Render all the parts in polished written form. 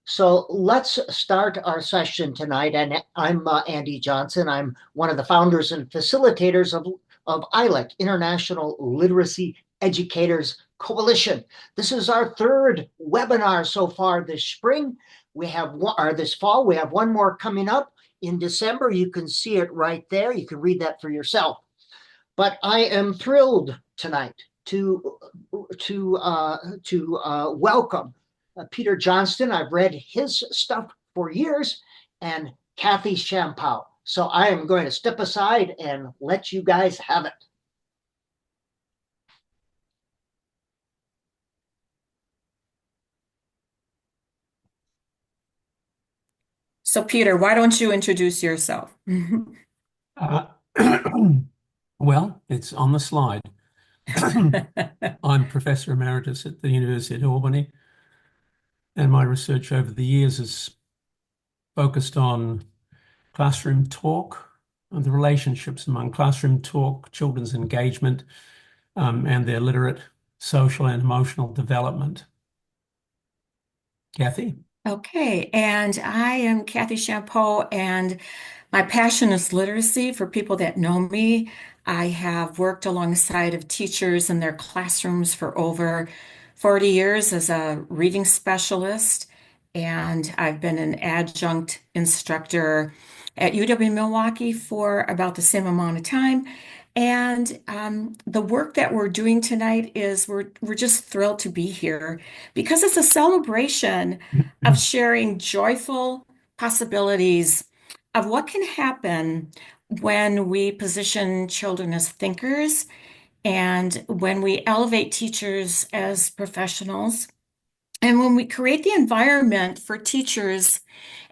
So let's start our session tonight. And I'm Andy Johnston. I'm one of the founders and facilitators of ILEC, International Literacy Educators Coalition. This is our third webinar so far this spring. We have one, or this fall, we have one more coming up in December. You can see it right there. You can read that for yourself. But I am thrilled tonight to welcome Peter Johnston. I've read his stuff for years, and Kathy Champeau. So I am going to step aside and let you guys have it. So, Peter, why don't you introduce yourself? Uh, well, it's on the slide. I'm Professor Emeritus at the University of Albany, and my research over the years has focused on classroom talk and the relationships among classroom talk, children's engagement, and their literate, social, and emotional development. Kathy? Okay, and I am Kathy Champeau, and my passion is literacy. For people that know me, I have worked alongside of teachers in their classrooms for over 40 years as a reading specialist, and I've been an adjunct instructor at UW-Milwaukee for about the same amount of time. And the work that we're doing tonight is we're just thrilled to be here because it's a celebration of sharing joyful possibilities of what can happen when we position children as thinkers and when we elevate teachers as professionals and when we create the environment for teachers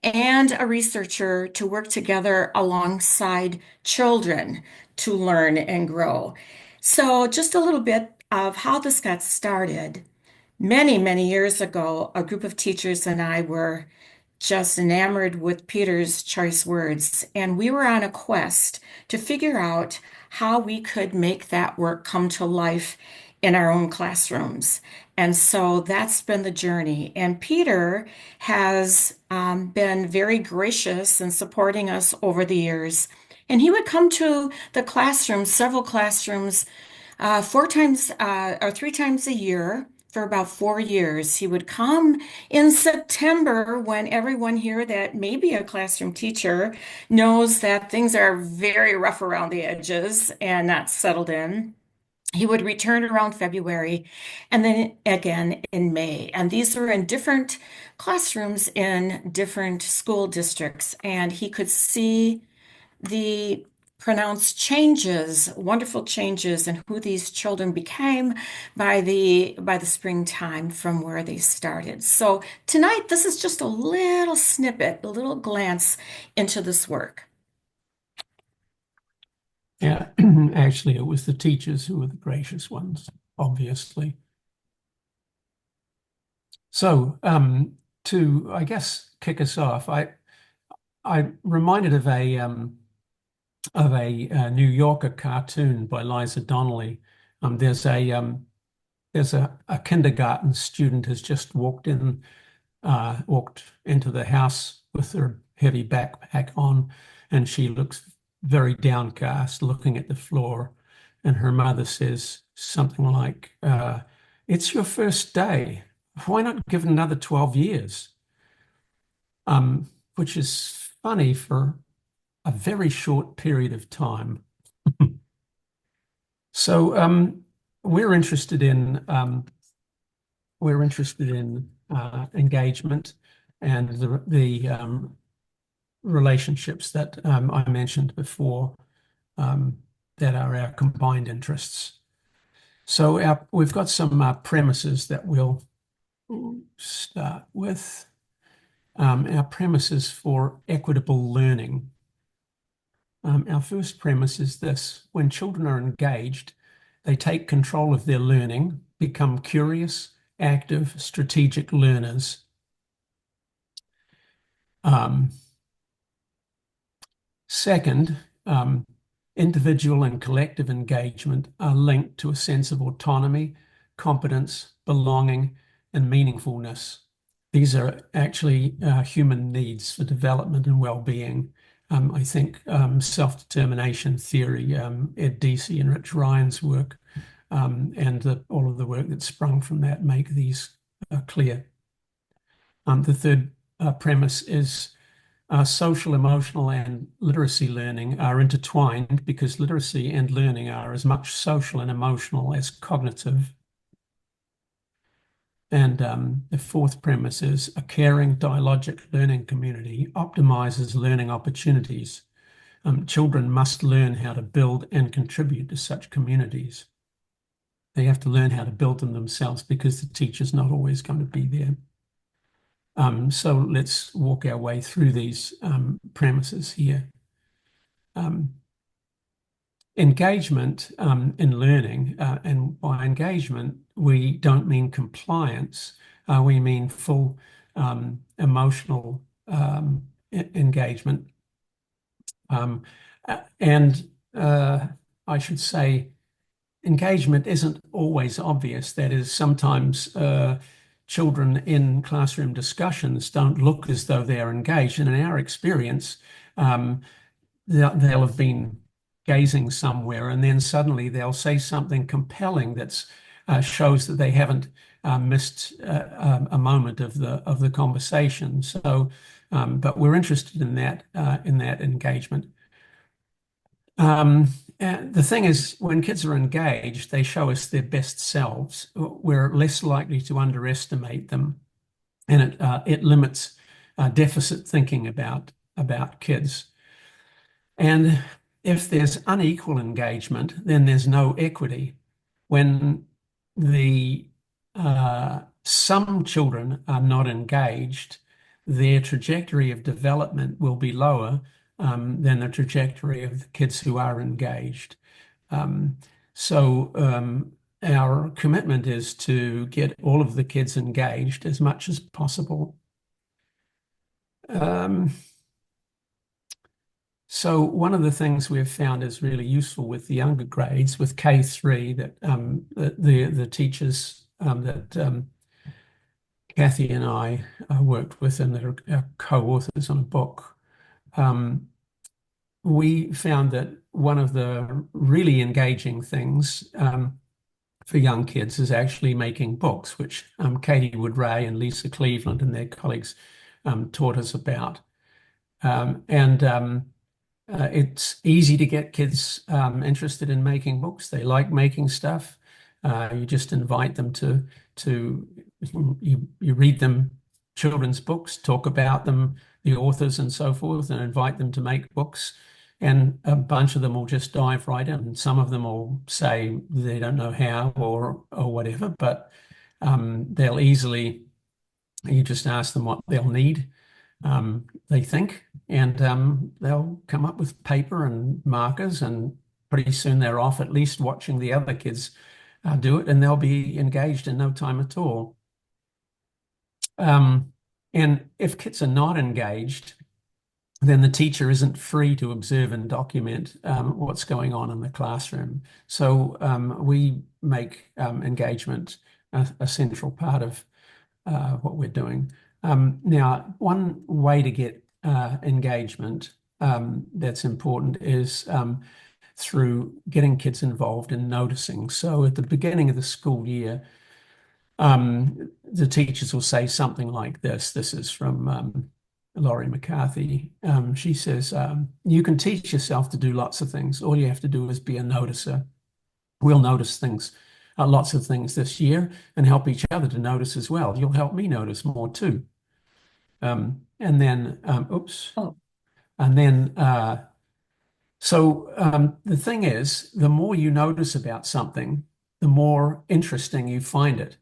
and a researcher to work together alongside children to learn and grow. So, just a little bit of how this got started. Many, many years ago, a group of teachers and I were just enamored with Peter's choice words, and we were on a quest to figure out how we could make that work come to life in our own classrooms. And so that's been the journey. And Peter has been very gracious in supporting us over the years. And he would come to the classrooms, several classrooms, four times or three times a year for about 4 years. He would come in September when everyone here that may be a classroom teacher knows that things are very rough around the edges and not settled in. He would return around February and then again in May. And these were in different classrooms in different school districts. And he could see the pronounced changes, wonderful changes in who these children became by the springtime from where they started. So tonight, this is just a little snippet, a little glance into this work. Yeah, actually, it was the teachers who were the gracious ones, obviously. So, to, I guess, kick us off, I reminded of a New Yorker cartoon by Liza Donnelly. There's a kindergarten student has just walked into the house with her heavy backpack on, and she looks very downcast, looking at the floor. And her mother says something like, "It's your first day. Why not give it another 12 years?" Which is funny for a very short period of time. So we're interested in engagement and the relationships that I mentioned before, that are our combined interests. So we've got some premises that we'll start with. Our premises for equitable learning. Our first premise is this: when children are engaged, they take control of their learning, become curious, active, strategic learners. Second, individual and collective engagement are linked to a sense of autonomy, competence, belonging, and meaningfulness. These are actually human needs for development and well-being. I think self-determination theory, Ed Deci and Rich Ryan's work, and all of the work that sprung from that make these clear. The third premise is social, emotional, and literacy learning are intertwined because literacy and learning are as much social and emotional as cognitive. And the fourth premise is a caring, dialogic learning community optimizes learning opportunities. Children must learn how to build and contribute to such communities. They have to learn how to build them themselves because the teacher's not always going to be there. So let's walk our way through these premises here. Engagement in learning, and by engagement, we don't mean compliance, we mean full emotional engagement. And I should say, engagement isn't always obvious. That is, sometimes children in classroom discussions don't look as though they're engaged. And in our experience, they'll have been gazing somewhere, and then suddenly they'll say something compelling that shows that they haven't missed a moment of the conversation. So, but we're interested in that engagement. The thing is, when kids are engaged, they show us their best selves. We're less likely to underestimate them, and it limits deficit thinking about kids. And if there's unequal engagement, then there's no equity. When some children are not engaged, their trajectory of development will be lower than the trajectory of the kids who are engaged. So our commitment is to get all of the kids engaged as much as possible. So one of the things we've found is really useful with the younger grades, with K3, that the teachers that Kathy and I worked with and that are co-authors on a book, we found that one of the really engaging things for young kids is actually making books, which Katie Wood-Ray and Lisa Cleveland and their colleagues taught us about. It's easy to get kids interested in making books. They like making stuff. You just invite them to you read them children's books, talk about them, the authors and so forth, and invite them to make books. And a bunch of them will just dive right in. Some of them will say they don't know how or whatever, but they'll easily, you just ask them what they'll need. They think, and they'll come up with paper and markers, and pretty soon they're off at least watching the other kids do it, and they'll be engaged in no time at all. And if kids are not engaged, then the teacher isn't free to observe and document what's going on in the classroom. So we make engagement a central part of what we're doing. Now, one way to get engagement that's important is through getting kids involved in noticing. So at the beginning of the school year, the teachers will say something like this. This is from Laurie McCarthy. She says, you can teach yourself to do lots of things. All you have to do is be a noticer. We'll notice things, lots of things this year, and help each other to notice as well. You'll help me notice more too. And then, oops. Oh. And then, the thing is, the more you notice about something, the more interesting you find it.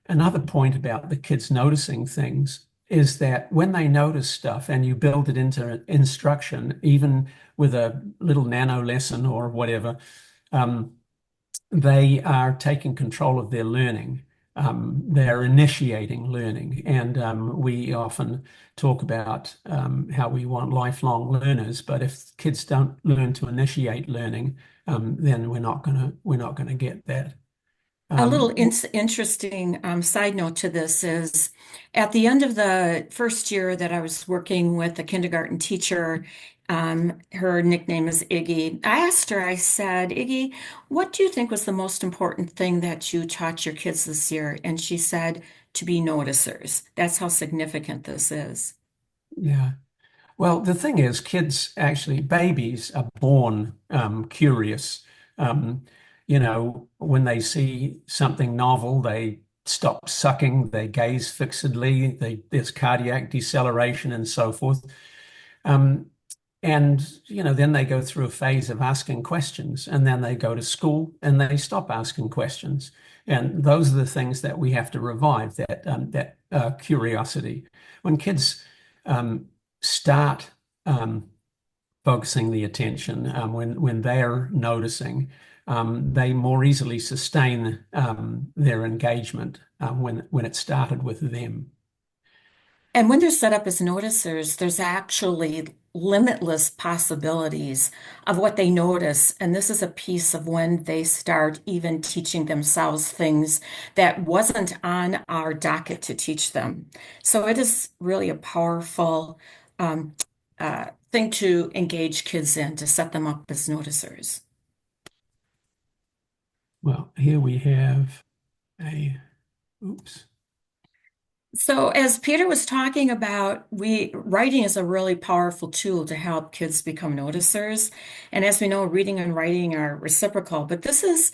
Another point about the kids noticing things is that when they notice stuff and you build it into instruction, even with a little nano lesson or whatever, they are taking control of their learning. They're initiating learning. And we often talk about how we want lifelong learners, but if kids don't learn to initiate learning, then we're not gonna get that. A little Um, interesting side note to this is at the end of the first year that I was working with a kindergarten teacher, her nickname is Iggy. I asked her, I said, Iggy, what do you think was the most important thing that you taught your kids this year? And she said, to be noticers. That's how significant this is. yeah. Well, the thing is, kids actually, babies are born curious. Um, when they see something novel, they stop sucking, they gaze fixedly, there's cardiac deceleration and so forth. Um, and then they go through a phase of asking questions, and then they go to school and they stop asking questions. And those are the things that we have to revive, that curiosity. When kids start um, focusing the attention, when they're noticing, they more easily sustain their engagement when it started with them. And when they're set up as noticers, there's actually limitless possibilities of what they notice. And this is a piece of when they start even teaching themselves things that wasn't on our docket to teach them. So it is really a powerful um, thing to engage kids in, to set them up as noticers. Well, here we have a, oops. So as Peter was talking about, writing is a really powerful tool to help kids become noticers. And as we know, reading and writing are reciprocal. But this is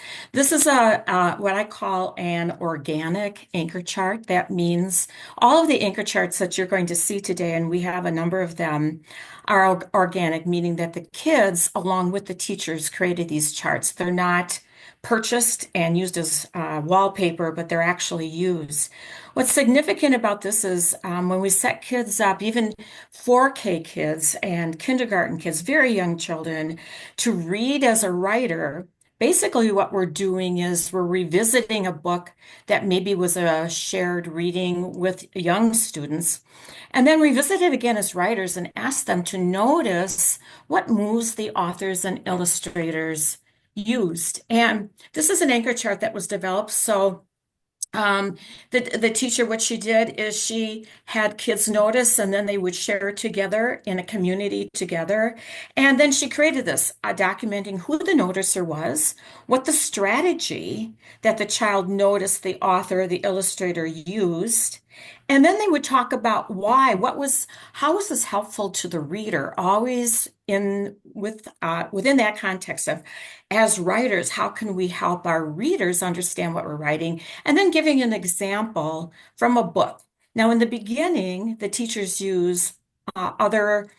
a what I call an organic anchor chart. That means all of the anchor charts that you're going to see today, and we have a number of them, are organic, meaning that the kids, along with the teachers, created these charts. They're not purchased and used as wallpaper, but they're actually used. What's significant about this is when we set kids up, even 4K kids and kindergarten kids, very young children, to read as a writer, basically what we're doing is we're revisiting a book that maybe was a shared reading with young students, and then revisit it again as writers and ask them to notice what moves the authors and illustrators used. And this is an anchor chart that was developed so um, the teacher, what she did is she had kids notice, and then they would share together in a community together. And then she created this, documenting who the noticer was, what the strategy that the child noticed the author, the illustrator used. And then they would talk about why, how was this helpful to the reader? Always within that context of, as writers, how can we help our readers understand what we're writing? And then giving an example from a book. Now, in the beginning, the teachers use other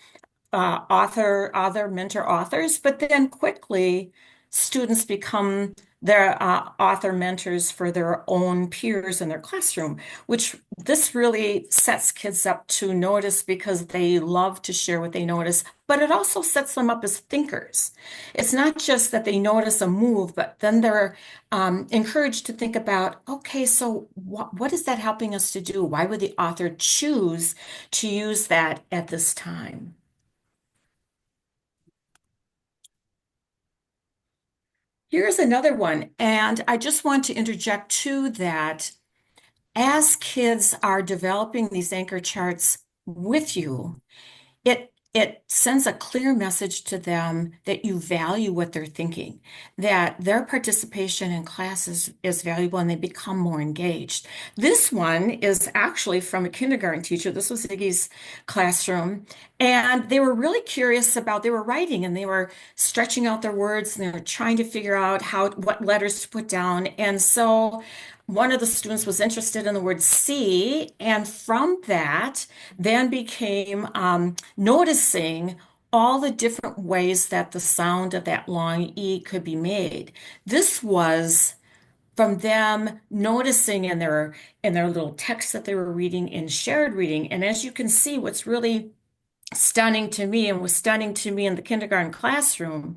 other mentor authors, but then quickly students become their author mentors for their own peers in their classroom, which this really sets kids up to notice because they love to share what they notice, but it also sets them up as thinkers. It's not just that they notice a move, but then they're encouraged to think about, okay, so what is that helping us to do? Why would the author choose to use that at this time? Here's another one, and I just want to interject too that as kids are developing these anchor charts with you, it sends a clear message to them that you value what they're thinking, that their participation in classes is valuable and they become more engaged. This one is actually from a kindergarten teacher. This was Iggy's classroom. And they were really curious about, they were writing and they were stretching out their words and they were trying to figure out what letters to put down. And so one of the students was interested in the word see, and from that, then became noticing all the different ways that the sound of that long E could be made. This was from them noticing in their little text that they were reading in shared reading. And as you can see, what's really stunning to me and was stunning to me in the kindergarten classroom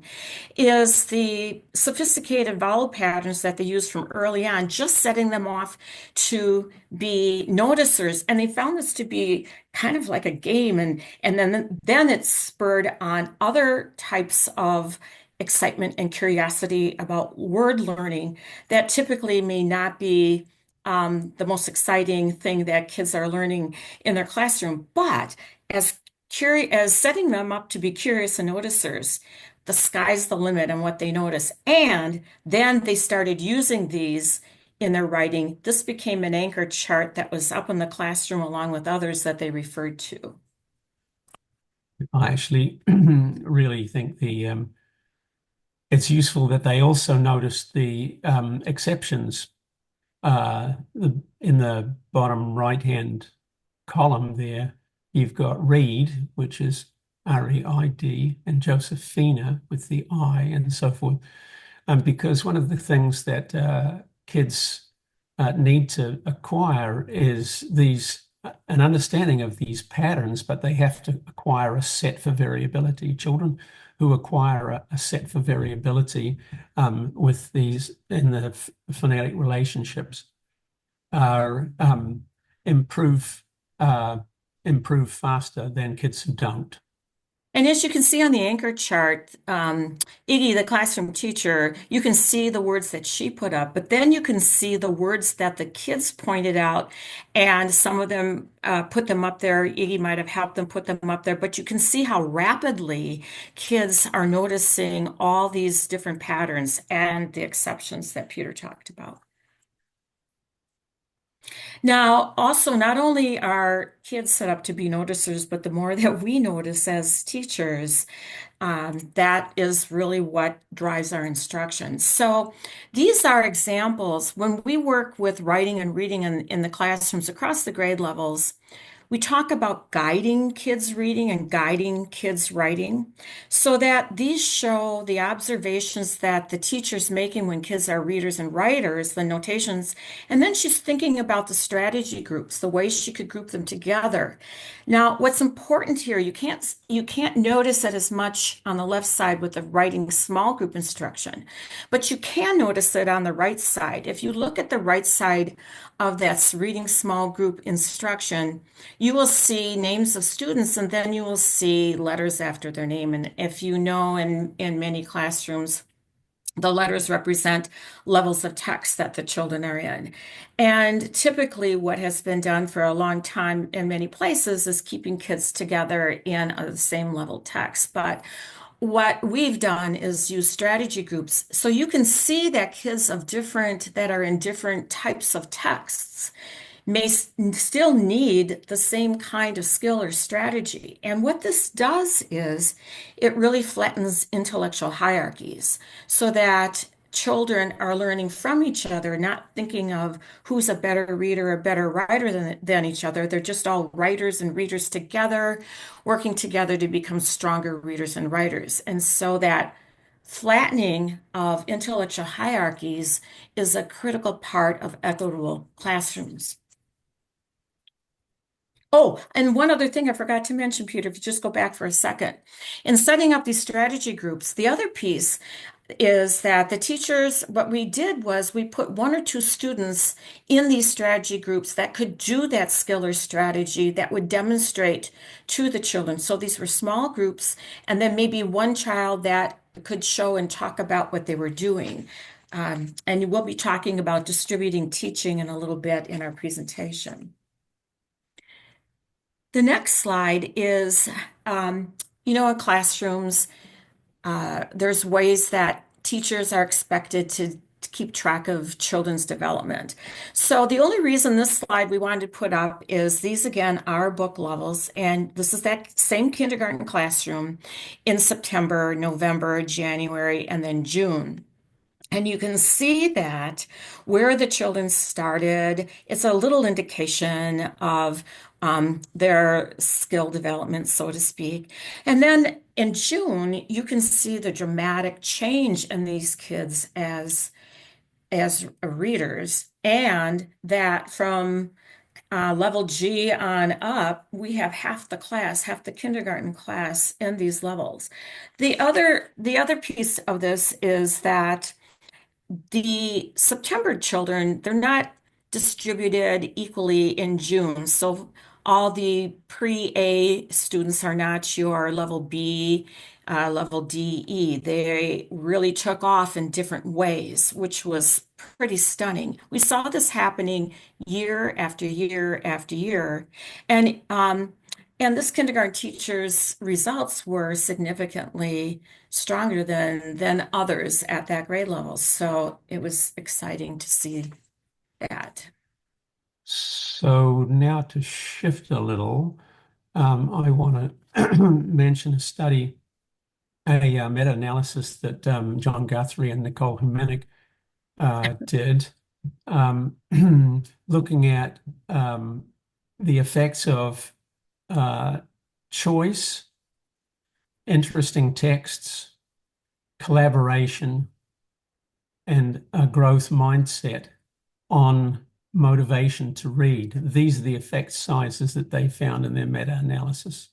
is the sophisticated vowel patterns that they use from early on, just setting them off to be noticers. And they found this to be kind of like a game. And then it's spurred on other types of excitement and curiosity about word learning that typically may not be the most exciting thing that kids are learning in their classroom. But as setting them up to be curious and noticers, the sky's the limit on what they notice. And then they started using these in their writing. This became an anchor chart that was up in the classroom along with others that they referred to. I actually really think it's useful that they also noticed the exceptions in the bottom right-hand column there. You've got Reed, which is R-E-I-D, and Josephina with the I and so forth. Because one of the things that kids need to acquire is an understanding of these patterns, but they have to acquire a set for variability. Children who acquire a set for variability with these in the phonetic relationships are improve uh, improve faster than kids who don't. And as you can see on the anchor chart, Iggy, the classroom teacher, you can see the words that she put up, but then you can see the words that the kids pointed out, and some of them put them up there. Iggy might have helped them put them up there, but you can see how rapidly kids are noticing all these different patterns and the exceptions that Peter talked about. Now, also, not only are kids set up to be noticers, but the more that we notice as teachers, that is really what drives our instruction. So these are examples. When we work with writing and reading in the classrooms across the grade levels, we talk about guiding kids reading and guiding kids writing so that these show the observations that the teacher's making when kids are readers and writers, the notations, and then she's thinking about the strategy groups, the ways she could group them together. Now, what's important here, you can't notice it as much on the left side with the writing small group instruction, but you can notice it on the right side. If you look at the right side of that reading small group instruction, you will see names of students and then you will see letters after their name. And if you know, in many classrooms, the letters represent levels of text that the children are in. And typically, what has been done for a long time in many places is keeping kids together in the same level text. But what we've done is use strategy groups. So you can see that kids that are in different types of texts may still need the same kind of skill or strategy. And what this does is it really flattens intellectual hierarchies so that children are learning from each other, not thinking of who's a better reader or better writer than each other. They're just all writers and readers together, working together to become stronger readers and writers. And so that flattening of intellectual hierarchies is a critical part of equitable classrooms. Oh, and one other thing I forgot to mention, Peter, if you just go back for a second. In setting up these strategy groups, the other piece is that the teachers, what we did was we put one or two students in these strategy groups that could do that skill or strategy that would demonstrate to the children. So these were small groups, and then maybe one child that could show and talk about what they were doing. And we'll be talking about distributing teaching in a little bit in our presentation. The next slide is, in classrooms, there's ways that teachers are expected to keep track of children's development. So the only reason this slide we wanted to put up is these again are book levels, and this is that same kindergarten classroom in September, November, January, and then June. And you can see that where the children started, it's a little indication of their skill development, so to speak. And then in June, you can see the dramatic change in these kids as readers, and that from level G on up, we have half the class, half the kindergarten class in these levels. The other piece of this is that the September children, they're not distributed equally in June. So all the pre-A students are not your level B, level D, E. They really took off in different ways, which was pretty stunning. We saw this happening year after year after year. And this kindergarten teacher's results were significantly stronger than others at that grade level. So it was exciting to see that. So now to shift a little, I want to mention a study, a meta-analysis that John Guthrie and Nicole Humanick did, um, looking at the effects of choice, interesting texts, collaboration, and a growth mindset on motivation to read. These are the effect sizes that they found in their meta-analysis.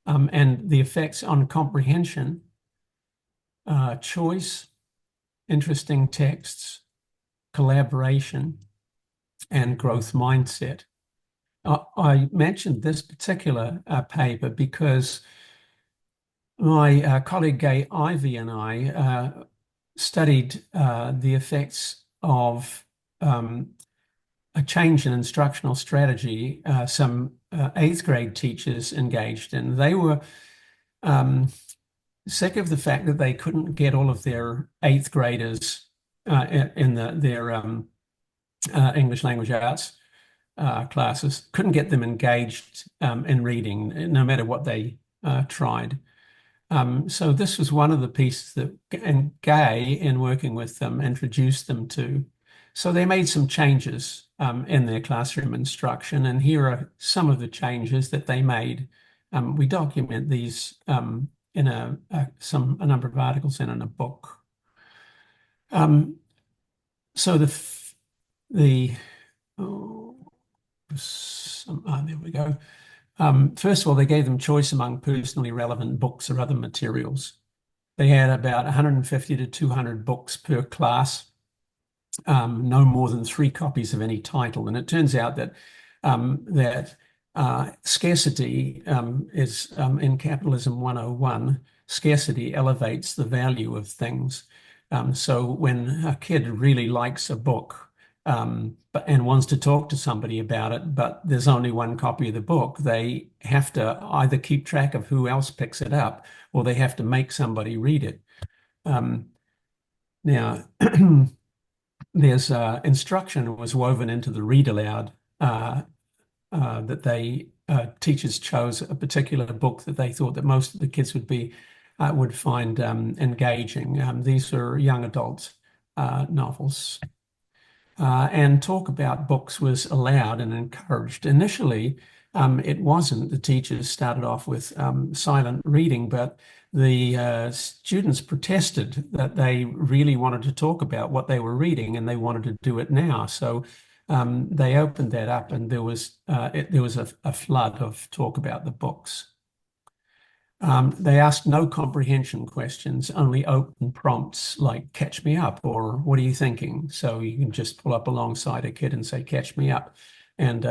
And the effects on comprehension, choice, interesting texts, collaboration, and growth mindset. I mentioned this particular paper because my colleague Gay Ivey and I studied the effects of a change in instructional strategy some eighth grade teachers engaged in. They were sick of the fact that they couldn't get all of their eighth graders in their English language arts classes, couldn't get them engaged in reading, no matter what they tried. So this was one of the pieces that and Gay, in working with them, introduced them to. So they made some changes in their classroom instruction, and here are some of the changes that they made. We document these in a number of articles and in a book. So there we go. First of all, they gave them choice among personally relevant books or other materials. They had about 150 to 200 books per class, no more than 3 copies of any title. And it turns out that scarcity is in Capitalism 101, scarcity elevates the value of things. So when a kid really likes a book, and wants to talk to somebody about it, but there's only 1 copy of the book, they have to either keep track of who else picks it up, or they have to make somebody read it. Now, there's instruction was woven into the read aloud that they teachers chose a particular book that they thought that most of the kids would find engaging. These are young adult novels. And talk about books was allowed and encouraged. Initially, it wasn't. The teachers started off with silent reading, but the students protested that they really wanted to talk about what they were reading and they wanted to do it now. So they opened that up, and there was a flood of talk about the books. They asked no comprehension questions, only open prompts like "catch me up" or "what are you thinking?" So you can just pull up alongside a kid and say "catch me up," and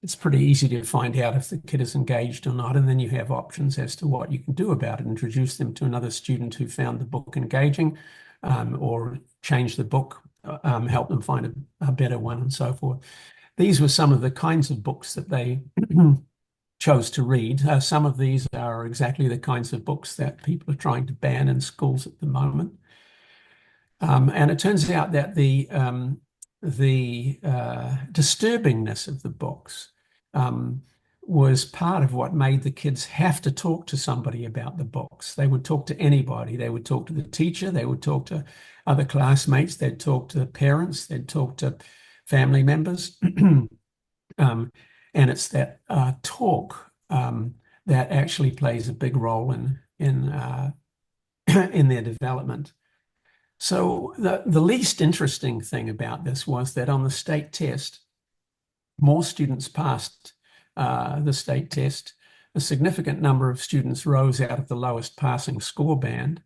it's pretty easy to find out if the kid is engaged or not. And then you have options as to what you can do about it: introduce them to another student who found the book engaging, or change the book, help them find a better one, and so forth. These were some of the kinds of books that they chose to read. Some of these are exactly the kinds of books that people are trying to ban in schools at the moment. And it turns out that the disturbingness of the books was part of what made the kids have to talk to somebody about the books. They would talk to anybody. They would talk to the teacher. They would talk to other classmates. They'd talk to parents. They'd talk to family members. And it's that talk that actually plays a big role in their development. So the least interesting thing about this was that on the state test, more students passed the state test. A significant number of students rose out of the lowest passing score band,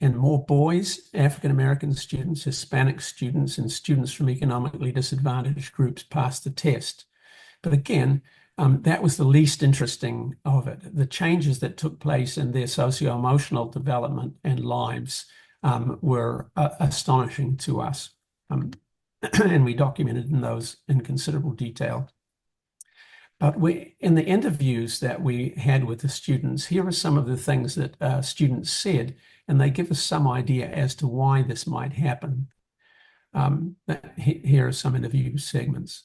and more boys, African American students, Hispanic students, and students from economically disadvantaged groups passed the test. But again, that was the least interesting of it. The changes that took place in their socio-emotional development and lives were astonishing to us. And we documented those in considerable detail. But in the interviews that we had with the students, here are some of the things that students said, and they give us some idea as to why this might happen. Here are some interview segments.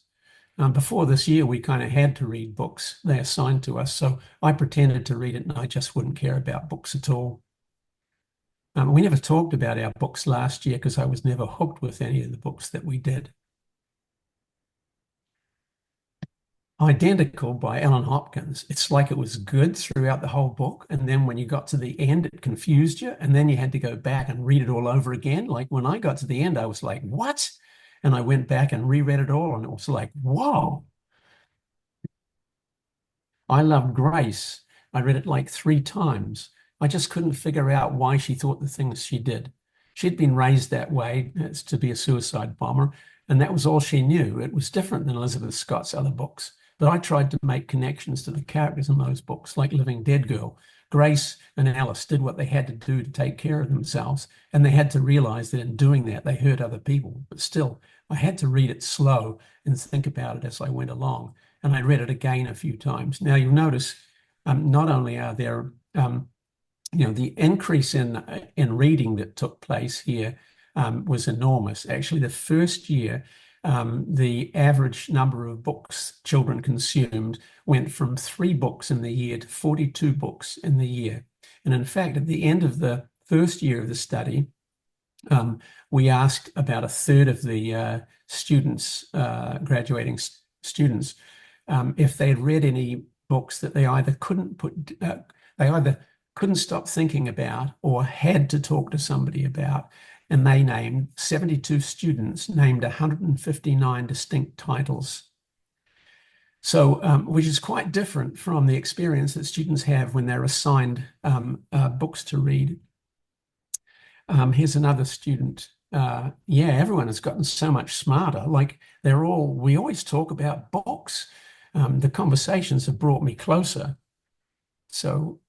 Before this year, we kind of had to read books they assigned to us, so I pretended to read it and I just wouldn't care about books at all. We never talked about our books last year because I was never hooked with any of the books that we did. Identical by Ellen Hopkins. It's like it was good throughout the whole book. And then when you got to the end, it confused you. And then you had to go back and read it all over again. Like when I got to the end, I was like, what? And I went back and reread it all. And it was like, whoa. I loved Grace. I read it like 3 times. I just couldn't figure out why she thought the things she did. She'd been raised that way, as to be a suicide bomber. And that was all she knew. It was different than Elizabeth Scott's other books. But I tried to make connections to the characters in those books, like Living Dead Girl. Grace and Alice did what they had to do to take care of themselves, and they had to realize that in doing that, they hurt other people. But still, I had to read it slow and think about it as I went along. And I read it again a few times. Now, you'll notice not only are there, the increase in reading that took place here was enormous. Actually, the first year, the average number of books children consumed went from 3 books in the year to 42 books in the year. And in fact, at the end of the first year of the study, we asked about a third of the students, graduating students, if they had read any books that they either couldn't stop thinking about or had to talk to somebody about. And they named 72 students, named 159 distinct titles. So, which is quite different from the experience that students have when they're assigned books to read. Here's another student. Yeah, everyone has gotten so much smarter. Like we always talk about books. The conversations have brought me closer. So,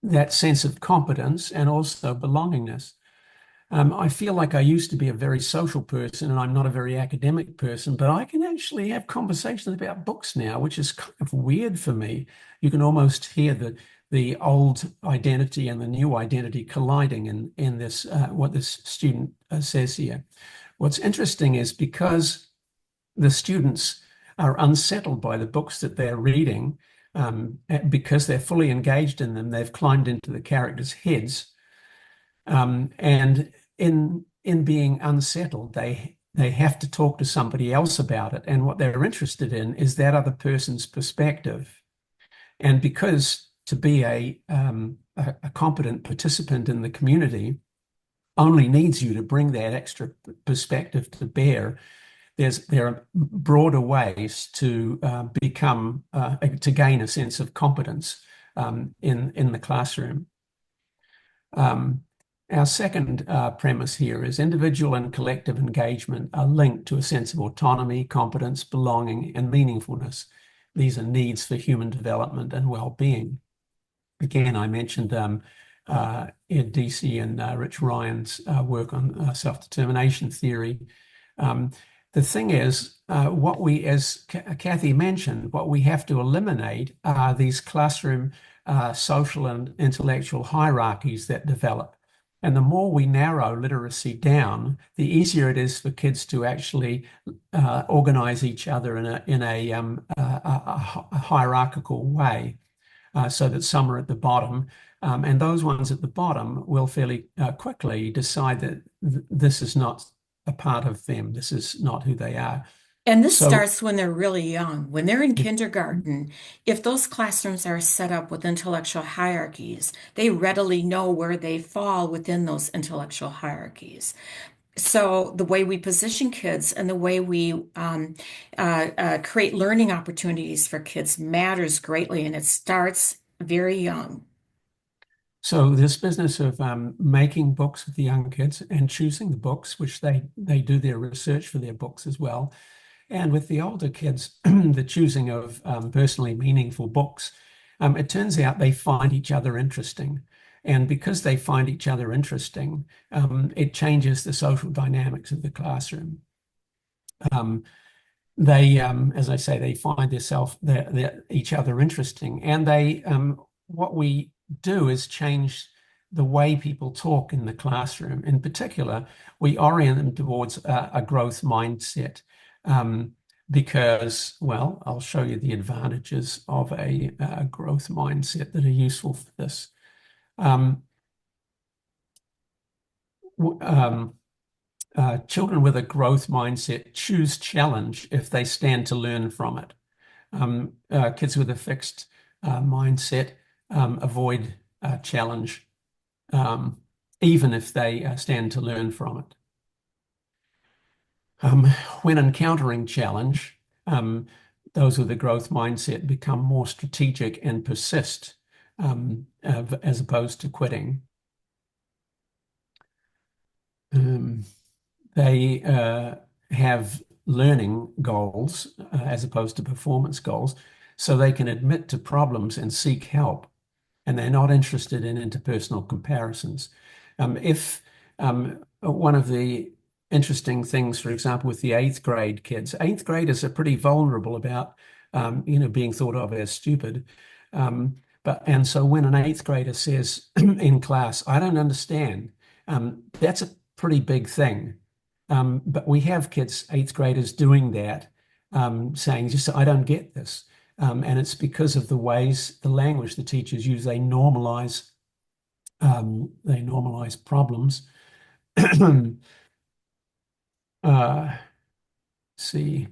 that sense of competence and also belongingness. I feel like I used to be a very social person and I'm not a very academic person, but I can actually have conversations about books now, which is kind of weird for me. You can almost hear the old identity and the new identity colliding in this, what this student says here. What's interesting is because the students are unsettled by the books that they're reading, because they're fully engaged in them, they've climbed into the characters' heads. And in being unsettled, they have to talk to somebody else about it. And what they're interested in is that other person's perspective. And because to be a competent participant in the community only needs you to bring that extra perspective to bear, there are broader ways to to gain a sense of competence in the classroom. Our second premise here is individual and collective engagement are linked to a sense of autonomy, competence, belonging, and meaningfulness. These are needs for human development and well-being. Again, I mentioned Ed Deci and Rich Ryan's work on self-determination theory. The thing is, as Kathy mentioned, what we have to eliminate are these classroom social and intellectual hierarchies that develop. And the more we narrow literacy down, the easier it is for kids to actually organize each other in a hierarchical way, so that some are at the bottom. And those ones at the bottom will fairly quickly decide that this is not a part of them. This is not who they are. And this So, starts when they're really young. When they're in kindergarten, if those classrooms are set up with intellectual hierarchies, they readily know where they fall within those intellectual hierarchies. So the way we position kids and the way we create learning opportunities for kids matters greatly, and it starts very young. so this business of making books with the young kids and choosing the books, which they do their research for their books as well, And with the older kids, the choosing of personally meaningful books, it turns out they find each other interesting. And because they find each other interesting, it changes the social dynamics of the classroom. As I say, they find each other interesting, and what we do is change the way people talk in the classroom. In particular, we orient them towards a growth mindset, because, well, I'll show you the advantages of a growth mindset that are useful for this. Children with a growth mindset choose challenge if they stand to learn from it. Kids with a fixed mindset avoid challenge, even if they stand to learn from it. When encountering challenge, those with a growth mindset become more strategic and persist, as opposed to quitting. They have learning goals as opposed to performance goals, so they can admit to problems and seek help, and they're not interested in interpersonal comparisons. If one of the interesting things, for example, with the eighth grade kids, eighth graders are pretty vulnerable about, being thought of as stupid. And so when an eighth grader says in class, "I don't understand," that's a pretty big thing. But we have kids, eighth graders, doing that, saying, just, "I don't get this." And it's because of the language the teachers use. They normalize problems. See,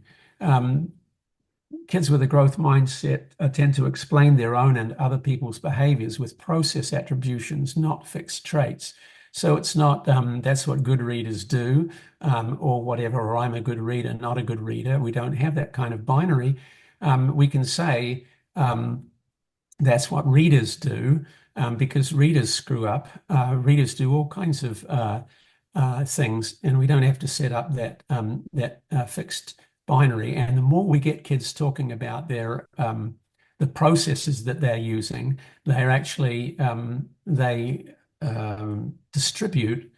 kids with a growth mindset tend to explain their own and other people's behaviors with process attributions, not fixed traits. So it's not that's what good readers do, or whatever, or I'm a good reader, not a good reader. We don't have that kind of binary. We can say that's what readers do, because readers screw up. Readers do all kinds of things, and we don't have to set up that fixed binary. And the more we get kids talking about the processes that they're using, they're actually they distribute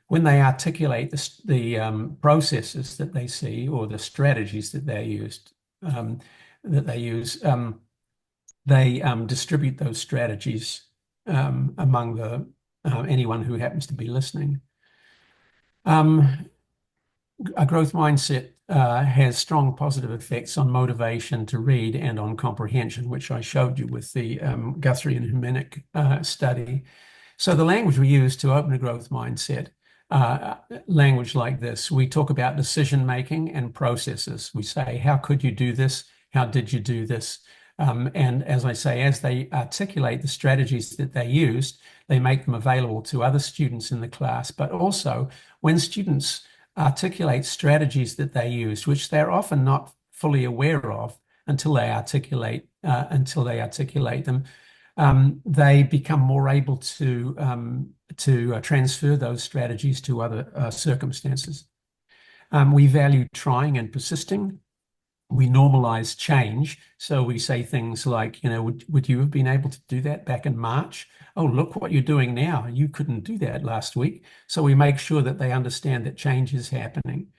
when they articulate the processes that they see or the strategies that they use. They distribute those strategies among anyone who happens to be listening. A growth mindset has strong positive effects on motivation to read and on comprehension, which I showed you with the Guthrie and Humenick study. So the language we use to open a growth mindset, language like this, we talk about decision making and processes. We say, "How could you do this? How did you do this?" And as I say, as they articulate the strategies that they used, they make them available to other students in the class. But also, when students articulate strategies that they used, which they're often not fully aware of until they articulate them, they become more able to transfer those strategies to other circumstances. We value trying and persisting. We normalize change. So we say things like, would you have been able to do that back in March? Oh, look what you're doing now. You couldn't do that last week. So we make sure that they understand that change is happening.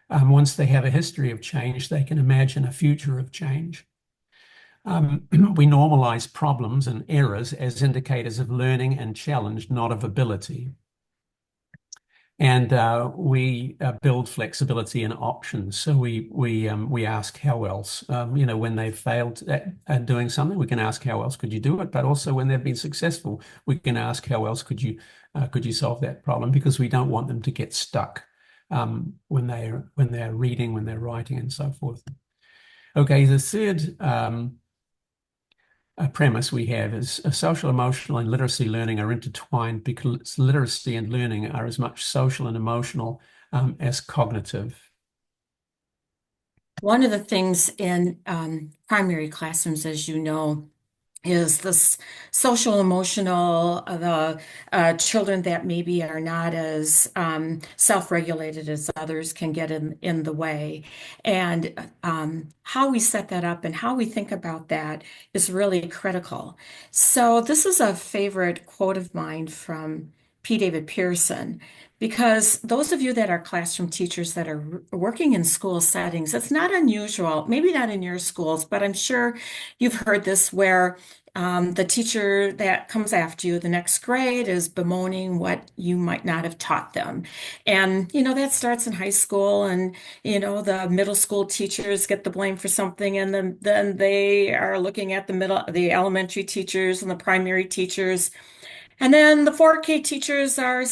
Once they have a history of change, they can imagine a future of change. We normalize problems and errors as indicators of learning and challenge, not of ability. And we build flexibility and options. So we ask how else, when they've failed at doing something, we can ask how else could you do it. But also when they've been successful, we can ask how else could you solve that problem, because we don't want them to get stuck when they're reading, when they're writing, and so forth. Okay, the third premise we have is social, emotional, and literacy learning are intertwined because literacy and learning are as much social and emotional as cognitive. One of the things in primary classrooms, as you know, is this social emotional, the children that maybe are not as self-regulated as others can get in the way. And how we set that up and how we think about that is really critical. So this is a favorite quote of mine from P. David Pearson. Because those of you that are classroom teachers that are working in school settings, it's not unusual, maybe not in your schools, but I'm sure you've heard this where the teacher that comes after you, the next grade, is bemoaning what you might not have taught them. And, that starts in high school, and, the middle school teachers get the blame for something, and then they are looking at the elementary teachers and the primary teachers. And then the 4K teachers are,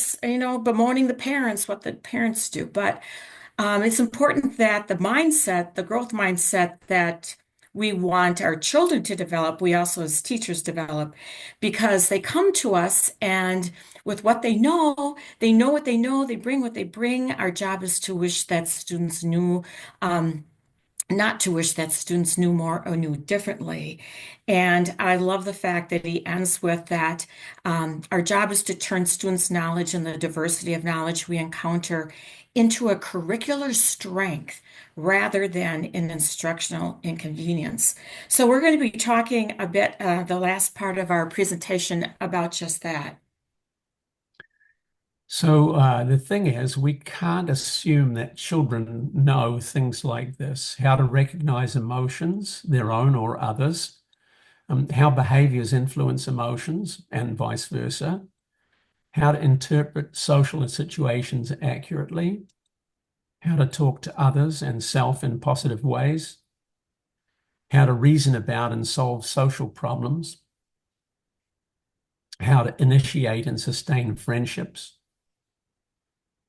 bemoaning the parents, what the parents do. But it's important that the growth mindset that we want our children to develop, we also as teachers develop, because they come to us and with what they know what they know, they bring what they bring. Our job is to wish that students knew, not to wish that students knew more or knew differently. And I love the fact that he ends with that our job is to turn students' knowledge and the diversity of knowledge we encounter into a curricular strength rather than an instructional inconvenience. So we're going to be talking a bit, the last part of our presentation about just that. So the thing is, we can't assume that children know things like this, how to recognize emotions, their own or others, how behaviors influence emotions and vice versa, how to interpret social situations accurately, how to talk to others and self in positive ways, how to reason about and solve social problems, how to initiate and sustain friendships,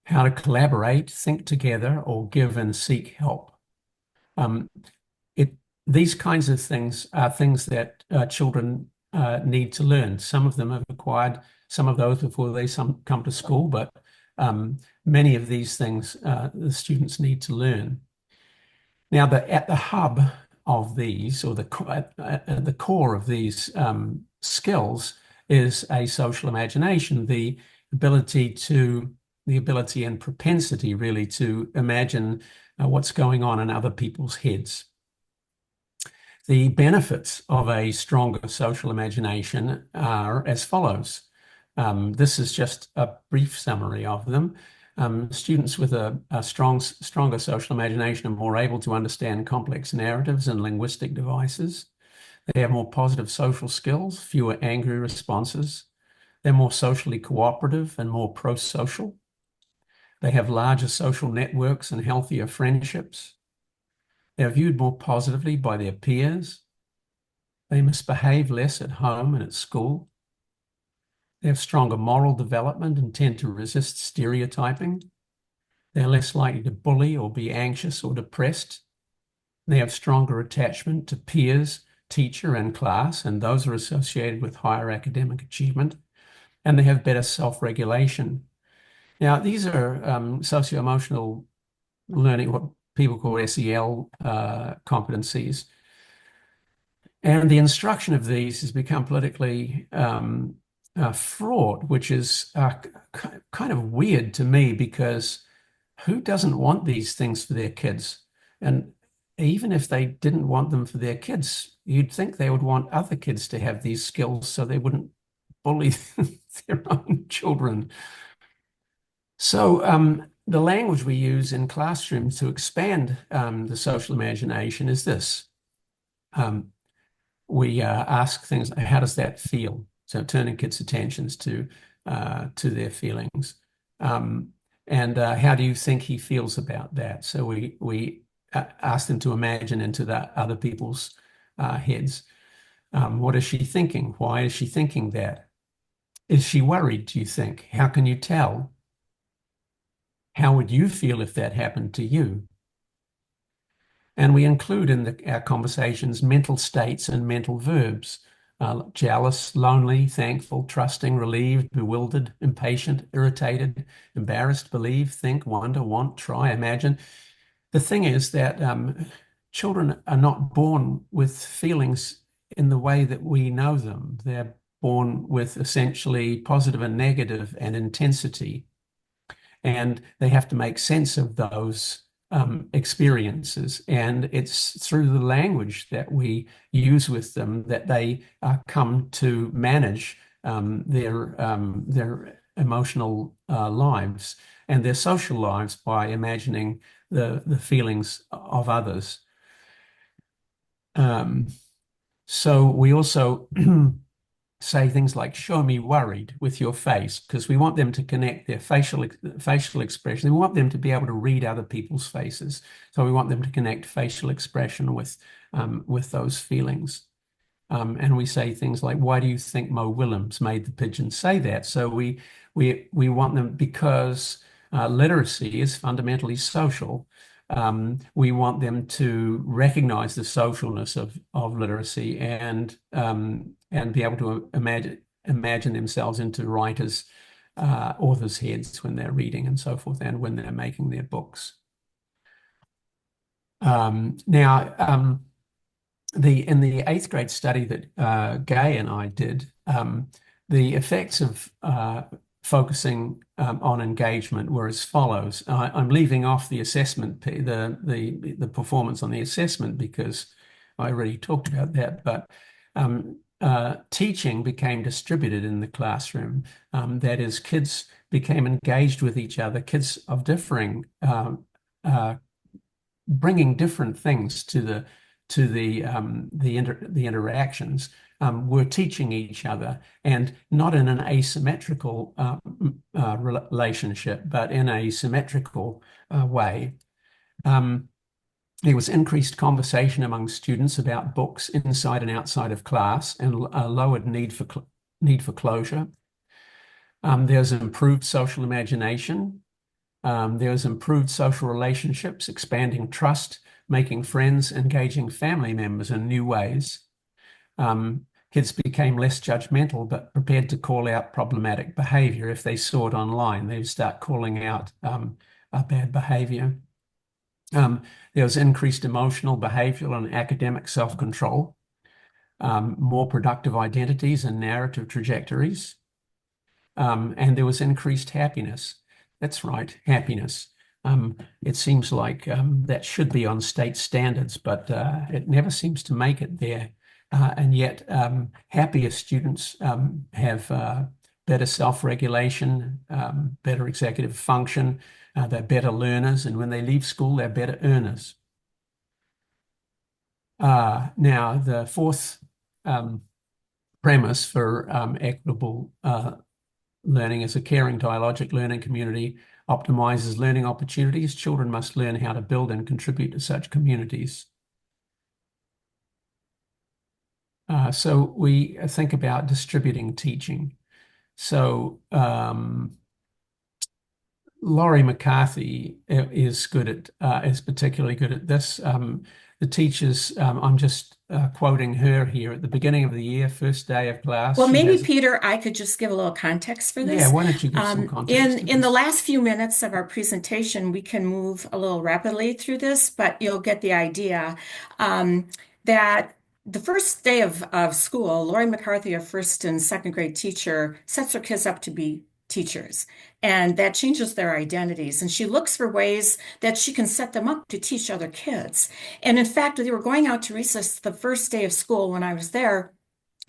how to collaborate, think together, or give and seek help. Um, these kinds of things are things that children need to learn. Some of them have acquired some of those before they come to school, but many of these things the students need to learn. Now, at the hub of these, or at the core of these skills, is a social imagination, ability the ability and propensity really to imagine what's going on in other people's heads. The benefits of a stronger social imagination are as follows. This is just a brief summary of them. Students with a stronger social imagination are more able to understand complex narratives and linguistic devices. They have more positive social skills, fewer angry responses. They're more socially cooperative and more pro-social. They have larger social networks and healthier friendships. They're viewed more positively by their peers. They misbehave less at home and at school. They have stronger moral development and tend to resist stereotyping. They're less likely to bully or be anxious or depressed. They have stronger attachment to peers, teacher, and class, and those are associated with higher academic achievement. And they have better self-regulation. Now, these are socio-emotional learning, what people call SEL competencies. And the instruction of these has become politically fraught, which is kind of weird to me because who doesn't want these things for their kids? And even if they didn't want them for their kids, you'd think they would want other kids to have these skills so they wouldn't bully their own children. So the language we use in classrooms to expand the social imagination is this. We ask things like, how does that feel? So turning kids' attentions to their feelings. And how do you think he feels about that? So we ask them to imagine into the other people's heads. What is she thinking? Why is she thinking that? Is she worried, do you think? How can you tell? How would you feel if that happened to you? And we include in our conversations mental states and mental verbs. Jealous, lonely, thankful, trusting, relieved, bewildered, impatient, irritated, embarrassed, believe, think, wonder, want, try, imagine. The thing is that children are not born with feelings in the way that we know them. They're born with essentially positive and negative and intensity, and they have to make sense of those experiences. And it's through the language that we use with them that they come to manage their emotional lives and their social lives by imagining the feelings of others. So we also say things like "show me worried" with your face, because we want them to connect their facial expression. We want them to be able to read other people's faces, so we want them to connect facial expression with those feelings. And we say things like, "Why do you think Mo Willems made the pigeon say that?" So we want them, because literacy is fundamentally social. We want them to recognize the socialness of literacy and be able to imagine themselves into writers, authors' heads when they're reading and so forth, and when they're making their books. Now, in the 8th grade study that Gay and I did, the effects of focusing on engagement were as follows. I'm leaving off the assessment, the performance on the assessment, because I already talked about that. But teaching became distributed in the classroom. That is, kids became engaged with each other. Kids of differing, bringing different things to the interactions, were teaching each other, and not in an asymmetrical relationship, but in a symmetrical way. There was increased conversation among students about books inside and outside of class, and a lowered need for closure. There's improved social imagination. There's improved social relationships, expanding trust, making friends, engaging family members in new ways. Kids became less judgmental, but prepared to call out problematic behavior. If they saw it online, they'd start calling out bad behavior. There was increased emotional, behavioral, and academic self-control, more productive identities and narrative trajectories, and there was increased happiness. That's right, happiness. It seems like that should be on state standards, but it never seems to make it there. And yet, happier students have better self-regulation, better executive function, they're better learners, and when they leave school, they're better earners. Now, the fourth premise for equitable learning is a caring dialogic learning community optimizes learning opportunities. Children must learn how to build and contribute to such communities. So we think about distributing teaching. So Laurie McCarthy is particularly good at this. The teachers, I'm just quoting her here at the beginning of the year, first day of class. Well, maybe Peter, I could just give a little context for this. Yeah, why don't you give some context to In the this? last few minutes of our presentation, we can move a little rapidly through this, but you'll get the idea that the first day of school, Lori McCarthy, a first and second grade teacher, sets her kids up to be teachers, and that changes their identities. And she looks for ways that she can set them up to teach other kids. And in fact, they were going out to recess the first day of school when I was there.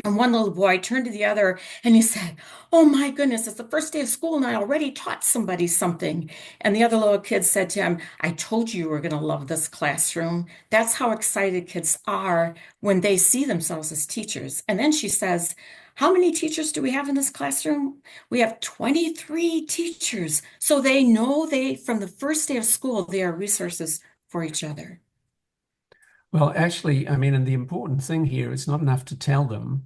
And one little boy turned to the other and he said, "Oh my goodness, it's the first day of school and I already taught somebody something." And the other little kid said to him, "I told you were going to love this classroom." That's how excited kids are when they see themselves as teachers. And then she says, "How many teachers do we have in this classroom?" "We have 23 teachers." So they know from the first day of school, they are resources for each other. Well, actually, I mean, and the important thing here is not enough to tell them.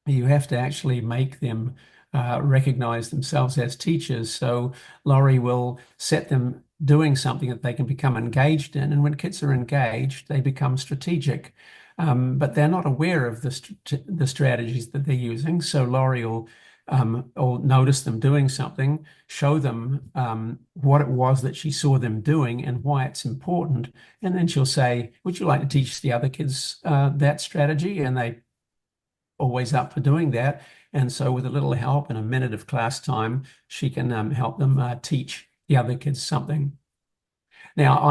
You have to actually make them recognize themselves as teachers. So Laurie will set them doing something that they can become engaged in. And when kids are engaged, they become strategic. But they're not aware of the strategies that they're using. So Laurie will notice them doing something, show them what it was that she saw them doing and why it's important. And then she'll say, "Would you like to teach the other kids that strategy?" And they always up for doing that. And so with a little help and a minute of class time, she can help them teach the other kids something. Now,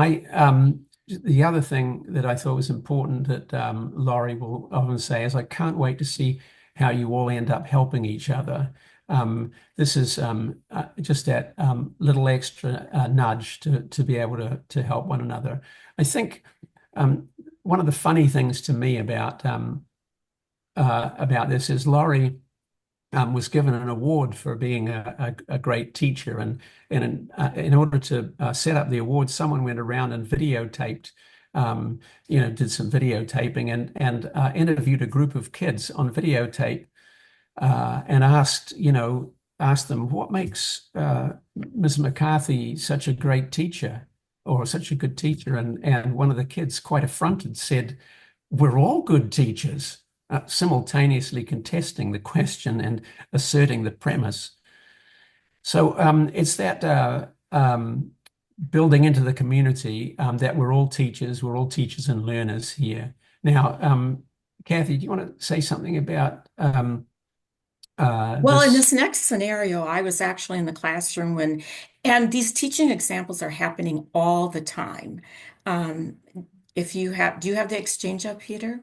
the other thing that I thought was important that Laurie will often say is, I can't wait to see how you all end up helping each other. This is just that little extra nudge to be able to help one another. I think one of the funny things to me about this is Laurie was given an award for being a great teacher. And in order to set up the award, someone went around and videotaped, did some videotaping and interviewed a group of kids on videotape and asked them what makes Ms. McCarthy such a great teacher or such a good teacher. And one of the kids, quite affronted, said, "We're all good teachers." Simultaneously contesting the question and asserting the premise. So it's that building into the community that we're all teachers and learners here. Now, Kathy, do you want to say something about Well, in this? this next scenario, I was actually in the classroom and these teaching examples are happening all the time. Um, do you have the exchange up, Peter?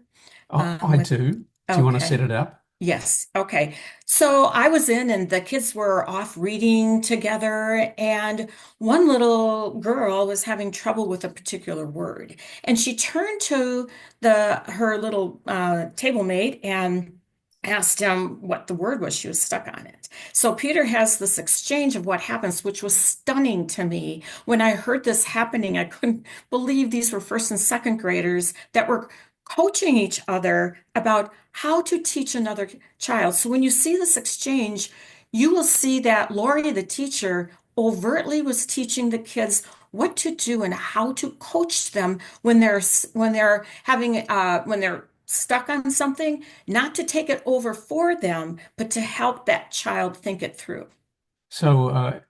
I With, do. Do you want to set okay. it up? Yes. Okay. So I was in and the kids were off reading together and one little girl was having trouble with a particular word. And she turned to her little table mate and asked him what the word was. She was stuck on it. So Peter has this exchange of what happens, which was stunning to me. When I heard this happening, I couldn't believe these were first and second graders that were coaching each other about how to teach another child. So when you see this exchange, you will see that Lori, the teacher, overtly was teaching the kids what to do and how to coach them when they're having when they're stuck on something, not to take it over for them, but to help that child think it through. So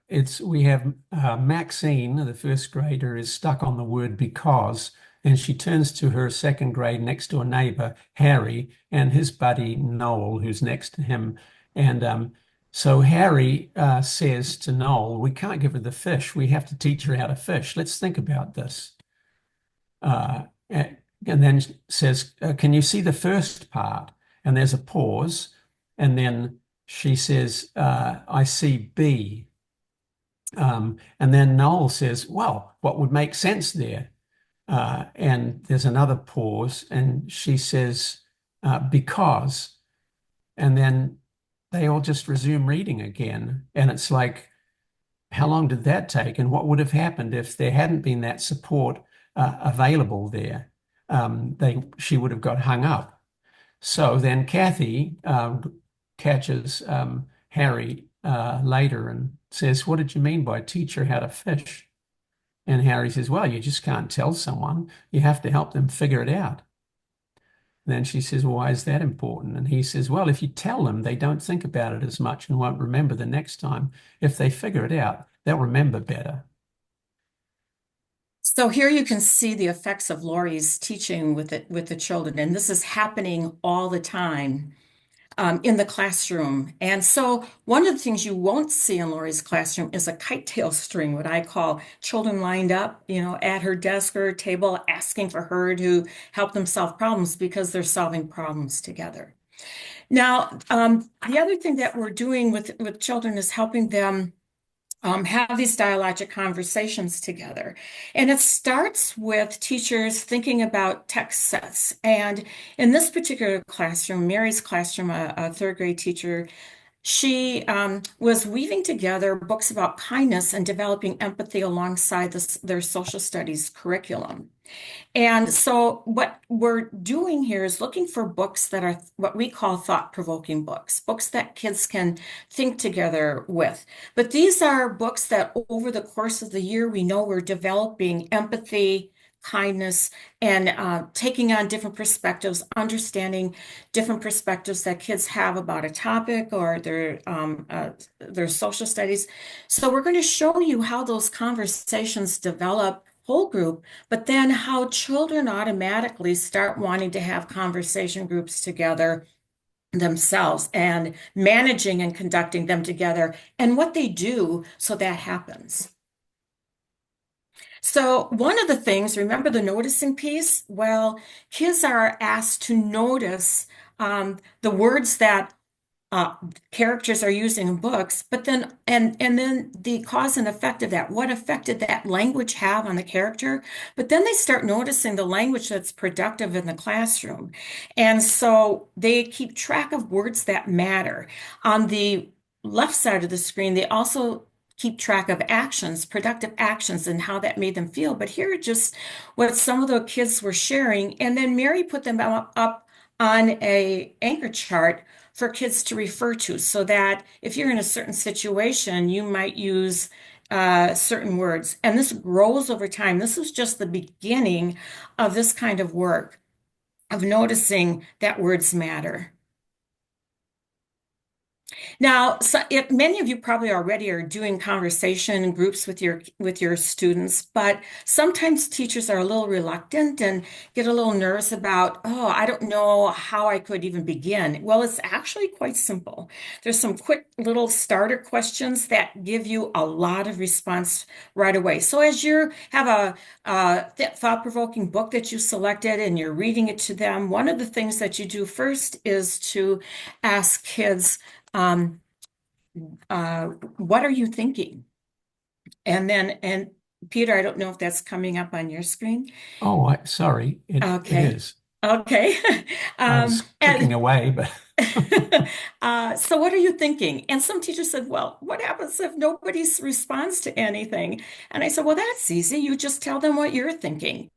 we have Maxine, the first grader, is stuck on the word because, and she turns to her second grade next door neighbor, Harry, and his buddy, Noel, who's next to him. And so Harry says to Noel, "We can't give her the fish. We have to teach her how to fish. Let's think about this." And then says, "Can you see the first part?" And there's a pause. And then she says, "I see B." And then Noel says, "Well, what would make sense there?" And there's another pause. And she says, "Because." And then they all just resume reading again. And it's like, how long did that take? And what would have happened if there hadn't been that support available there? She would have got hung up. So then Kathy catches Harry later and says, "What did you mean by teach her how to fish?" And Harry says, "Well, you just can't tell someone. You have to help them figure it out." And then she says, "Well, why is that important?" And he says, "Well, if you tell them, they don't think about it as much and won't remember the next time. If they figure it out, they'll remember better." So here you can see the effects of Lori's teaching with the children, and this is happening all the time in the classroom. And so one of the things you won't see in Lori's classroom is a kite tail string, what I call children lined up, at her desk or table, asking for her to help them solve problems because they're solving problems together. Now, the other thing that we're doing with children is helping them have these dialogic conversations together. And it starts with teachers thinking about text sets. And in this particular classroom, Mary's classroom, a third grade teacher, she was weaving together books about kindness and developing empathy alongside their social studies curriculum. And so what we're doing here is looking for books that are what we call thought-provoking books, books that kids can think together with. But these are books that over the course of the year, we know we're developing empathy, kindness, and taking on different perspectives, understanding different perspectives that kids have about a topic or their social studies. So we're going to show you how those conversations develop whole group, but then how children automatically start wanting to have conversation groups together themselves and managing and conducting them together and what they do so that happens. So one of the things, remember the noticing piece? Well, kids are asked to notice the words that uh, characters are using in books, but then and then the cause and effect of that. What effect did that language have on the character? But then they start noticing the language that's productive in the classroom, and so they keep track of words that matter. On the left side of the screen, they also keep track of actions, productive actions, and how that made them feel. But here are just what some of the kids were sharing, and then Mary put them up on a anchor chart for kids to refer to so that if you're in a certain situation, you might use certain words. And this grows over time. This was just the beginning of this kind of work of noticing that words matter. Now, so if many of you probably already are doing conversation groups with your students, but sometimes teachers are a little reluctant and get a little nervous about, oh, I don't know how I could even begin. Well, it's actually quite simple. There's some quick little starter questions that give you a lot of response right away. So as you have a thought-provoking book that you selected and you're reading it to them, one of the things that you do first is to ask kids, um, what are you thinking? And Peter, I don't know if that's coming up on your screen. Oh, sorry, it Okay. is. Okay. I was clicking And away, but so what are you thinking? And some teachers said, well, what happens if nobody responds to anything? And I said, well, that's easy. You just tell them what you're thinking.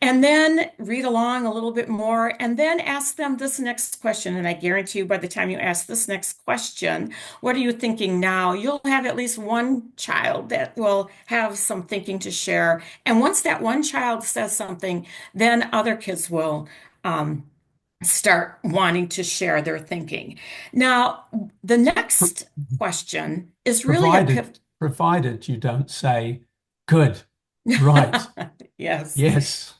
And then read along a little bit more and then ask them this next question. And I guarantee you, by the time you ask this next question, what are you thinking now? You'll have at least one child that will have some thinking to share. And once that one child says something, then other kids will start wanting to share their thinking. Now, the pr next question is really a provided pivot. provided you don't say good, right, Yes. yes.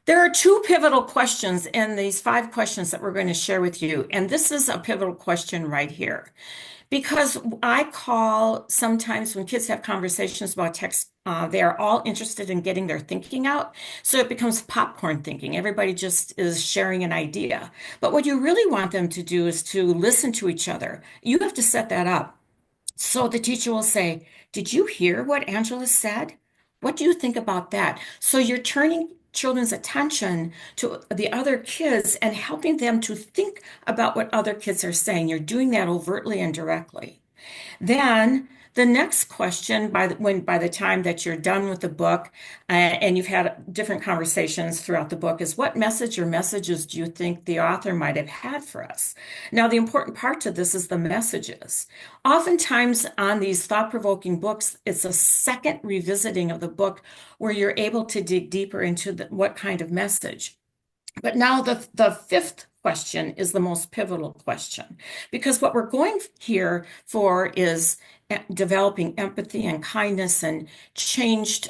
There are two pivotal questions in these five questions that we're going to share with you. And this is a pivotal question right here. Because I call sometimes when kids have conversations about text, they are all interested in getting their thinking out. So it becomes popcorn thinking. Everybody just is sharing an idea. But what you really want them to do is to listen to each other. You have to set that up. So the teacher will say, did you hear what Angela said? What do you think about that? So you're turning children's attention to the other kids and helping them to think about what other kids are saying. You're doing that overtly and directly. Then the next question, by the time that you're done with the book, and you've had different conversations throughout the book, is what message or messages do you think the author might have had for us? Now, the important part to this is the messages. Oftentimes on these thought-provoking books, it's a second revisiting of the book where you're able to dig deeper into what kind of message. But now the fifth question is the most pivotal question because what we're going here for is developing empathy and kindness and changed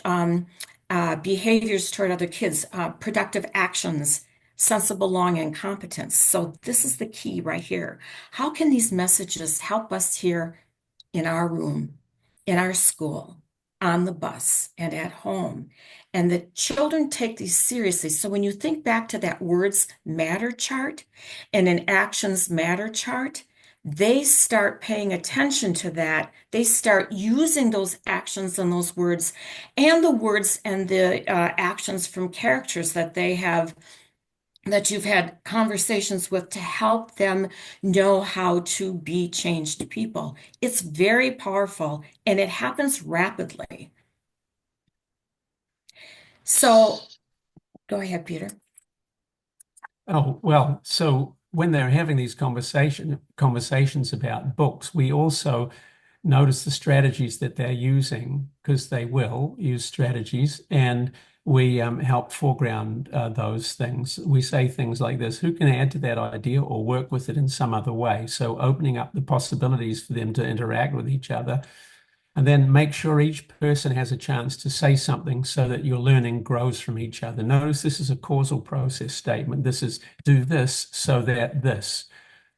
behaviors toward other kids, productive actions, sense of belonging, and competence. So this is the key right here. How can these messages help us here in our room, in our school, on the bus, and at home? And the children take these seriously. So when you think back to that words matter chart and an actions matter chart, they start paying attention to that. They start using those actions and those words and the words and the actions from characters that they have that you've had conversations with to help them know how to be changed people. It's very powerful and it happens rapidly. So go ahead, Peter. Oh, well, so when they're having these conversations about books, we also notice the strategies that they're using because they will use strategies, and we help foreground those things. We say things like this: who can add to that idea or work with it in some other way? So opening up the possibilities for them to interact with each other. And then make sure each person has a chance to say something so that your learning grows from each other. Notice this is a causal process statement. This is do this so that this.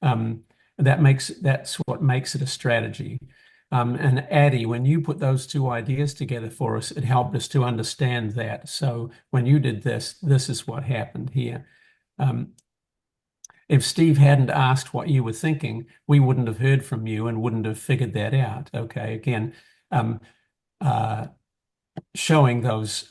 Um, that's what makes it a strategy. And Addie, when you put those two ideas together for us, it helped us to understand that. So when you did this, this is what happened here. Um, if Steve hadn't asked what you were thinking, we wouldn't have heard from you and wouldn't have figured that out. Okay, again, um, uh, showing those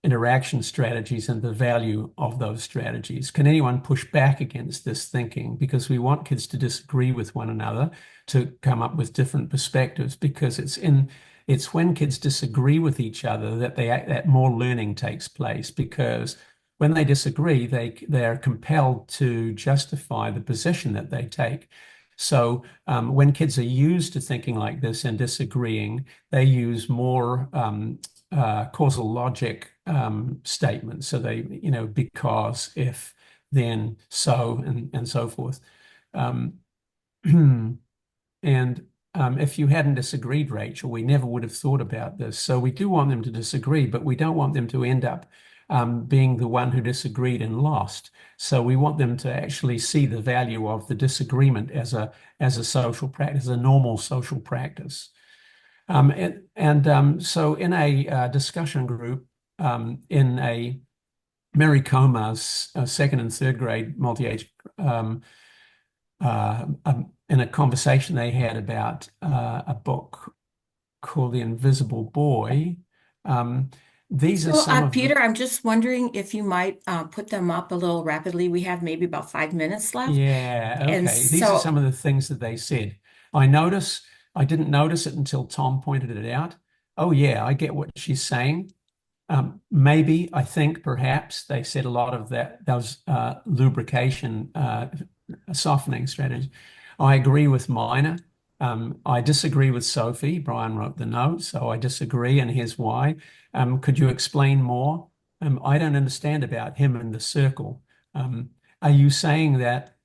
interaction strategies and the value of those strategies. Can anyone push back against this thinking? Because we want kids to disagree with one another to come up with different perspectives, because it's when kids disagree with each other that more learning takes place, because when they disagree, they're compelled to justify the position that they take. So when kids are used to thinking like this and disagreeing, they use more causal logic statements. So they, because, if, then, so, and so forth. Um, and if you hadn't disagreed, Rachel, we never would have thought about this. So we do want them to disagree, but we don't want them to end up being the one who disagreed and lost. So we want them to actually see the value of the disagreement as a social practice, a normal social practice. So in a discussion group, in a Mary Comar's second and third grade multi-age, in a conversation they had about a book called The Invisible Boy. These are So, some of the, Peter, I'm just wondering if you might put them up a little rapidly. We have maybe about 5 minutes left. yeah, And okay. These are so, some of the things that they said. I didn't notice it until Tom pointed it out. Oh yeah, I get what she's saying. Maybe, I think, perhaps they said a lot of those lubrication, softening strategies. I agree with Minor. I disagree with Sophie. Brian wrote the note, so I disagree, and here's why. Could you explain more? I don't understand about him and the circle. Are you saying that?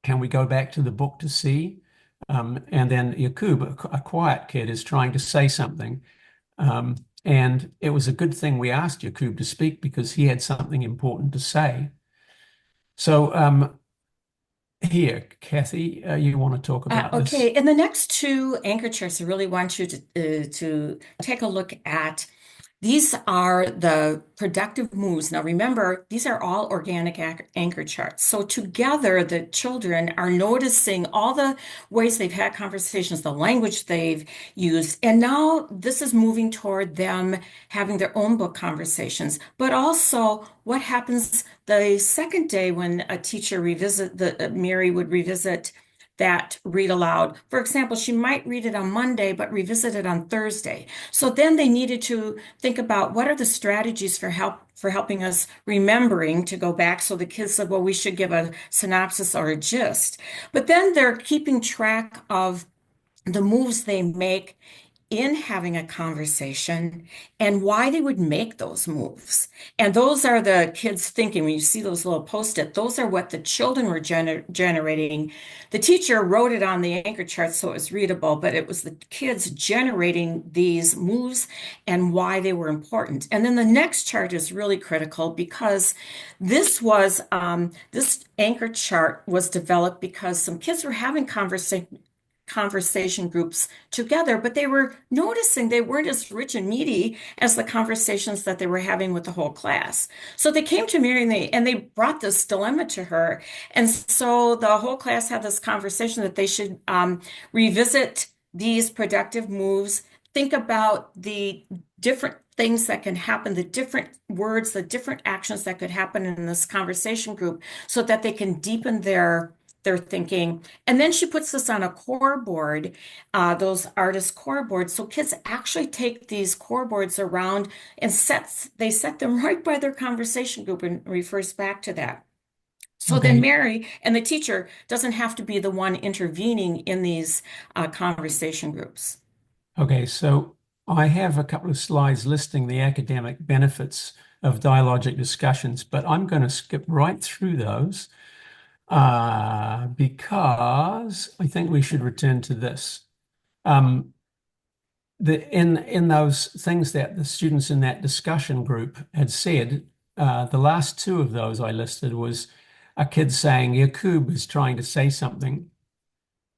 Can we go back to the book to see? And then Yakub, a quiet kid, is trying to say something. And it was a good thing we asked Yakub to speak because he had something important to say. So here, Kathy, you want to talk about okay, this? in the next two anchor charts, I really want you to take a look at. These are the productive moves. Now, remember, these are all organic anchor charts. So together, the children are noticing all the ways they've had conversations, the language they've used, and now this is moving toward them having their own book conversations. But also, what happens the second day when a teacher Mary would revisit that read aloud. For example, she might read it on Monday, but revisit it on Thursday. So then they needed to think about what are the strategies for helping us remembering to go back. So the kids said, well, we should give a synopsis or a gist. But then they're keeping track of the moves they make in having a conversation and why they would make those moves. And those are the kids thinking. When you see those little post-it, those are what the children were generating. The teacher wrote it on the anchor chart so it was readable, but it was the kids generating these moves and why they were important. And then the next chart is really critical because this anchor chart was developed because some kids were having conversation groups together, but they were noticing they weren't as rich and meaty as the conversations that they were having with the whole class. So they came to Mary and they brought this dilemma to her. And so the whole class had this conversation that they should revisit these productive moves, think about the different things that can happen, the different words, the different actions that could happen in this conversation group so that they can deepen their thinking. And then she puts this on a core board, those artist core boards. So kids actually take these core boards around and they set them right by their conversation group and refers back to that. So then Okay. Mary and the teacher doesn't have to be the one intervening in these conversation groups. Okay. So I have a couple of slides listing the academic benefits of dialogic discussions, but I'm going to skip right through those because I think we should return to this. Um, in those things that the students in that discussion group had said, the last two of those I listed was a kid saying Yakub is trying to say something,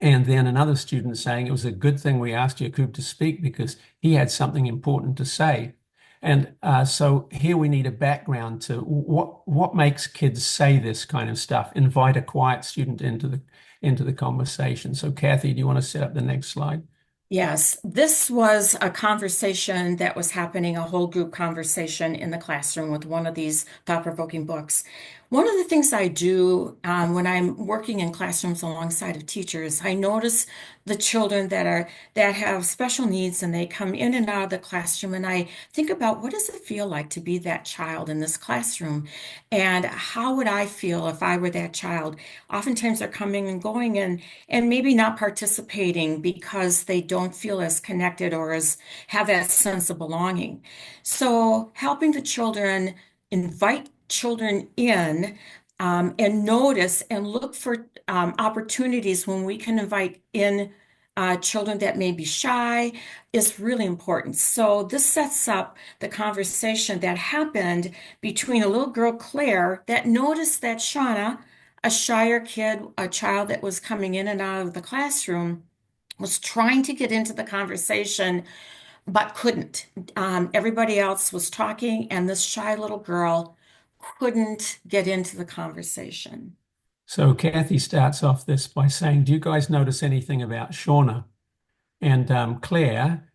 and then another student saying it was a good thing we asked Yakub to speak because he had something important to say. And so here we need a background to what makes kids say this kind of stuff. Invite a quiet student into the conversation. So Kathy, do you want to set up the next slide? Yes, this was a conversation that was happening, a whole group conversation in the classroom with one of these thought-provoking books. One of the things I do when I'm working in classrooms alongside of teachers, I notice the children that have special needs and they come in and out of the classroom, and I think about what does it feel like to be that child in this classroom, and how would I feel if I were that child? Oftentimes they're coming and going and maybe not participating because they don't feel as connected or as have that sense of belonging. So helping the children, invite children in, and notice and look for opportunities when we can invite in children that may be shy is really important. So this sets up the conversation that happened between a little girl, Claire, that noticed that Shauna, a shyer kid, a child that was coming in and out of the classroom, was trying to get into the conversation but couldn't. Everybody else was talking, and this shy little girl couldn't get into the conversation. So Kathy starts off this by saying, do you guys notice anything about Shauna? And Claire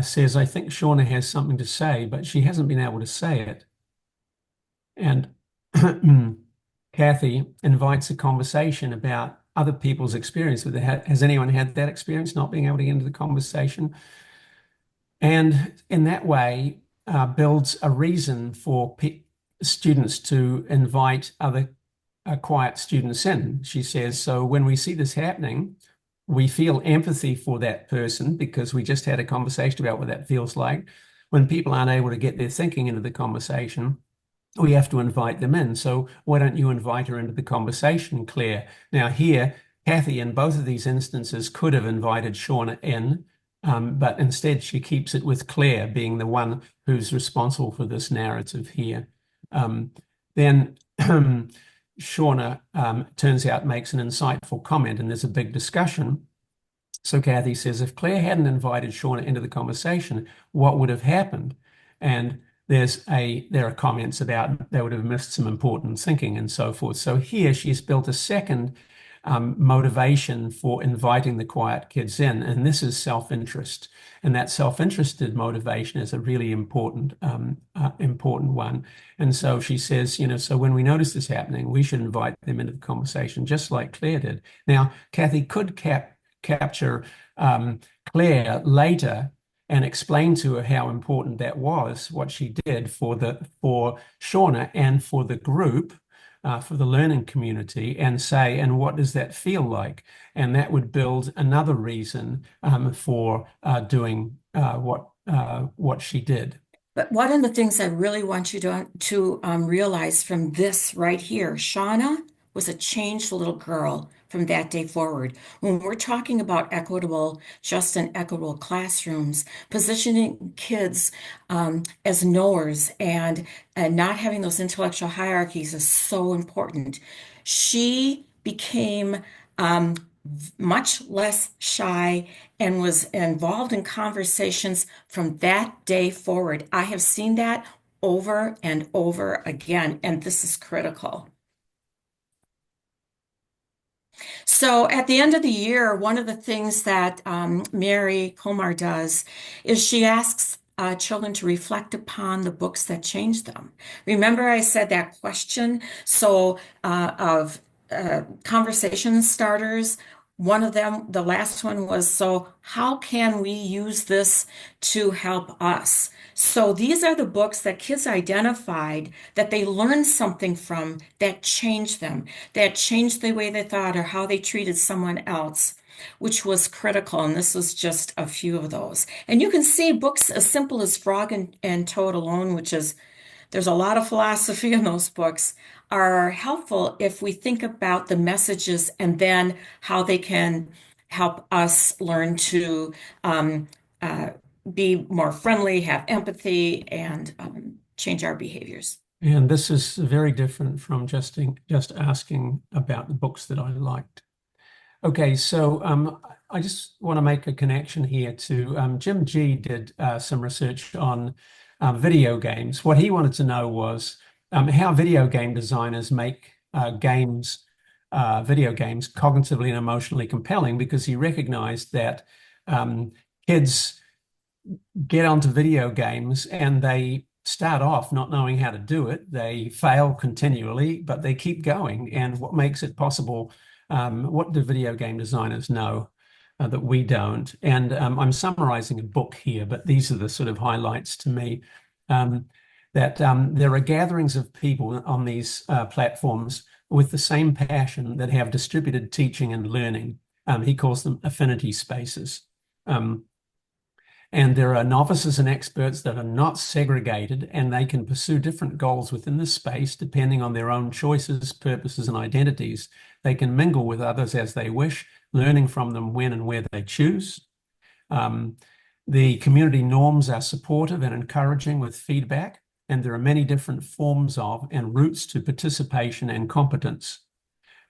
says, I think Shauna has something to say, but she hasn't been able to say it. And Kathy invites a conversation about other people's experience with it. Has anyone had that experience, not being able to get into the conversation? And in that way, builds a reason for students to invite other quiet students in. She says, so when we see this happening, we feel empathy for that person because we just had a conversation about what that feels like. When people aren't able to get their thinking into the conversation, we have to invite them in. So why don't you invite her into the conversation, Claire? Now here, Kathy, in both of these instances, could have invited Shauna in, but instead she keeps it with Claire being the one who's responsible for this narrative here. Then Shauna, turns out, makes an insightful comment, and there's a big discussion. So Kathy says, if Claire hadn't invited Shauna into the conversation, what would have happened? And there are comments about they would have missed some important thinking and so forth. So here she's built a second motivation for inviting the quiet kids in, and this is self-interest. And that self-interested motivation is a really important one. And so she says, so when we notice this happening, we should invite them into the conversation, just like Claire did. Now, Kathy could capture Claire later and explain to her how important that was, what she did for Shauna and for the group, for the learning community, and say, and what does that feel like? And that would build another reason for doing what she did. But one of the things I really want you to realize from this right here, Shauna was a changed little girl from that day forward. When we're talking about equitable, just and equitable classrooms, positioning kids as knowers and not having those intellectual hierarchies is so important. She became much less shy and was involved in conversations from that day forward. I have seen that over and over again, and this is critical. So at the end of the year, one of the things that Mary Komar does is she asks children to reflect upon the books that changed them. Remember, I said that question? So of conversation starters. One of them, the last one was, so how can we use this to help us? So these are the books that kids identified that they learned something from that changed them, that changed the way they thought or how they treated someone else, which was critical. And this was just a few of those. And you can see books as simple as Frog and Toad Alone, which is there's a lot of philosophy in those books, are helpful if we think about the messages and then how they can help us learn to be more friendly, have empathy, and change our behaviors. And this is very different from just asking about the books that I liked. Okay, so I just want to make a connection here to Jim G did some research on video games. What he wanted to know was how video game designers make video games cognitively and emotionally compelling, because he recognized that kids get onto video games and they start off not knowing how to do it. They fail continually, but they keep going. And what makes it possible? What do video game designers know that we don't? And I'm summarizing a book here, but these are the sort of highlights to me. Um, that there are gatherings of people on these platforms with the same passion that have distributed teaching and learning. He calls them affinity spaces. Um, and there are novices and experts that are not segregated, and they can pursue different goals within the space depending on their own choices, purposes, and identities. They can mingle with others as they wish, learning from them when and where they choose. Um, the community norms are supportive and encouraging with feedback, and there are many different forms of and routes to participation and competence.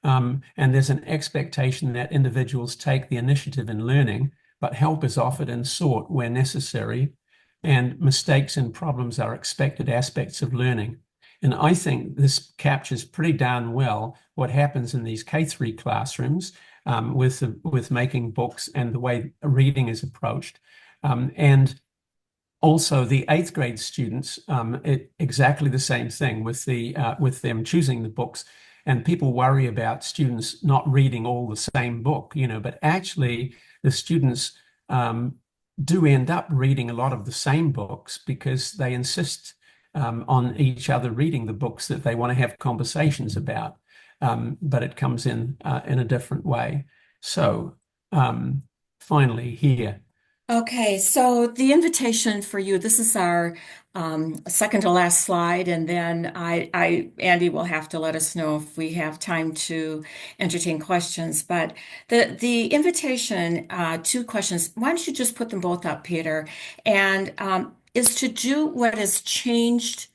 And there's an expectation that individuals take the initiative in learning, but help is offered and sought where necessary, and mistakes and problems are expected aspects of learning. And I think this captures pretty darn well what happens in these K3 classrooms with making books and the way reading is approached. And also the eighth grade students, exactly the same thing with them choosing the books. And people worry about students not reading all the same book, but actually the students do end up reading a lot of the same books because they insist on each other reading the books that they want to have conversations about. But it comes in a different way. So finally here. Okay, so the invitation for you, this is our second to last slide, and then Andy will have to let us know if we have time to entertain questions. But the invitation, two questions. Why don't you just put them both up, Peter? And is to do what has changed,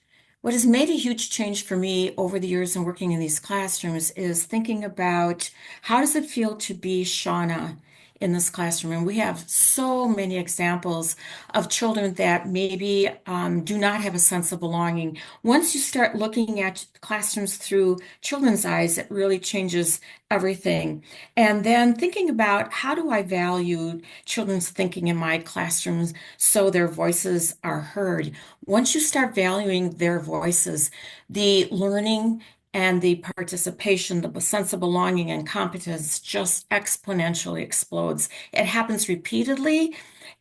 what has made a huge change for me over the years in working in these classrooms is thinking about how does it feel to be Shauna in this classroom. And we have so many examples of children that maybe do not have a sense of belonging. Once you start looking at classrooms through children's eyes, it really changes everything. And then thinking about how do I value children's thinking in my classrooms so their voices are heard. Once you start valuing their voices, the learning and the participation, the sense of belonging and competence just exponentially explodes. It happens repeatedly.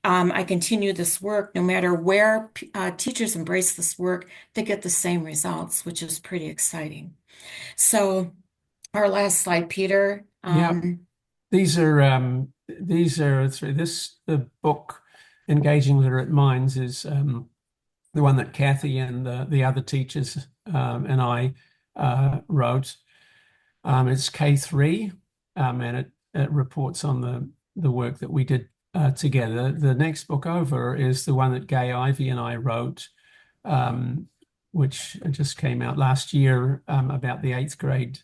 I continue this work no matter where teachers embrace this work, they get the same results, which is pretty exciting. So, our last slide, Peter. Yeah. These are through the book, Engaging Literate Minds, is the one that Kathy and the other teachers and I wrote. It's K3, and it reports on the work that we did together. The next book over is the one that Gay Ivy and I wrote, which just came out last year, about the eighth grade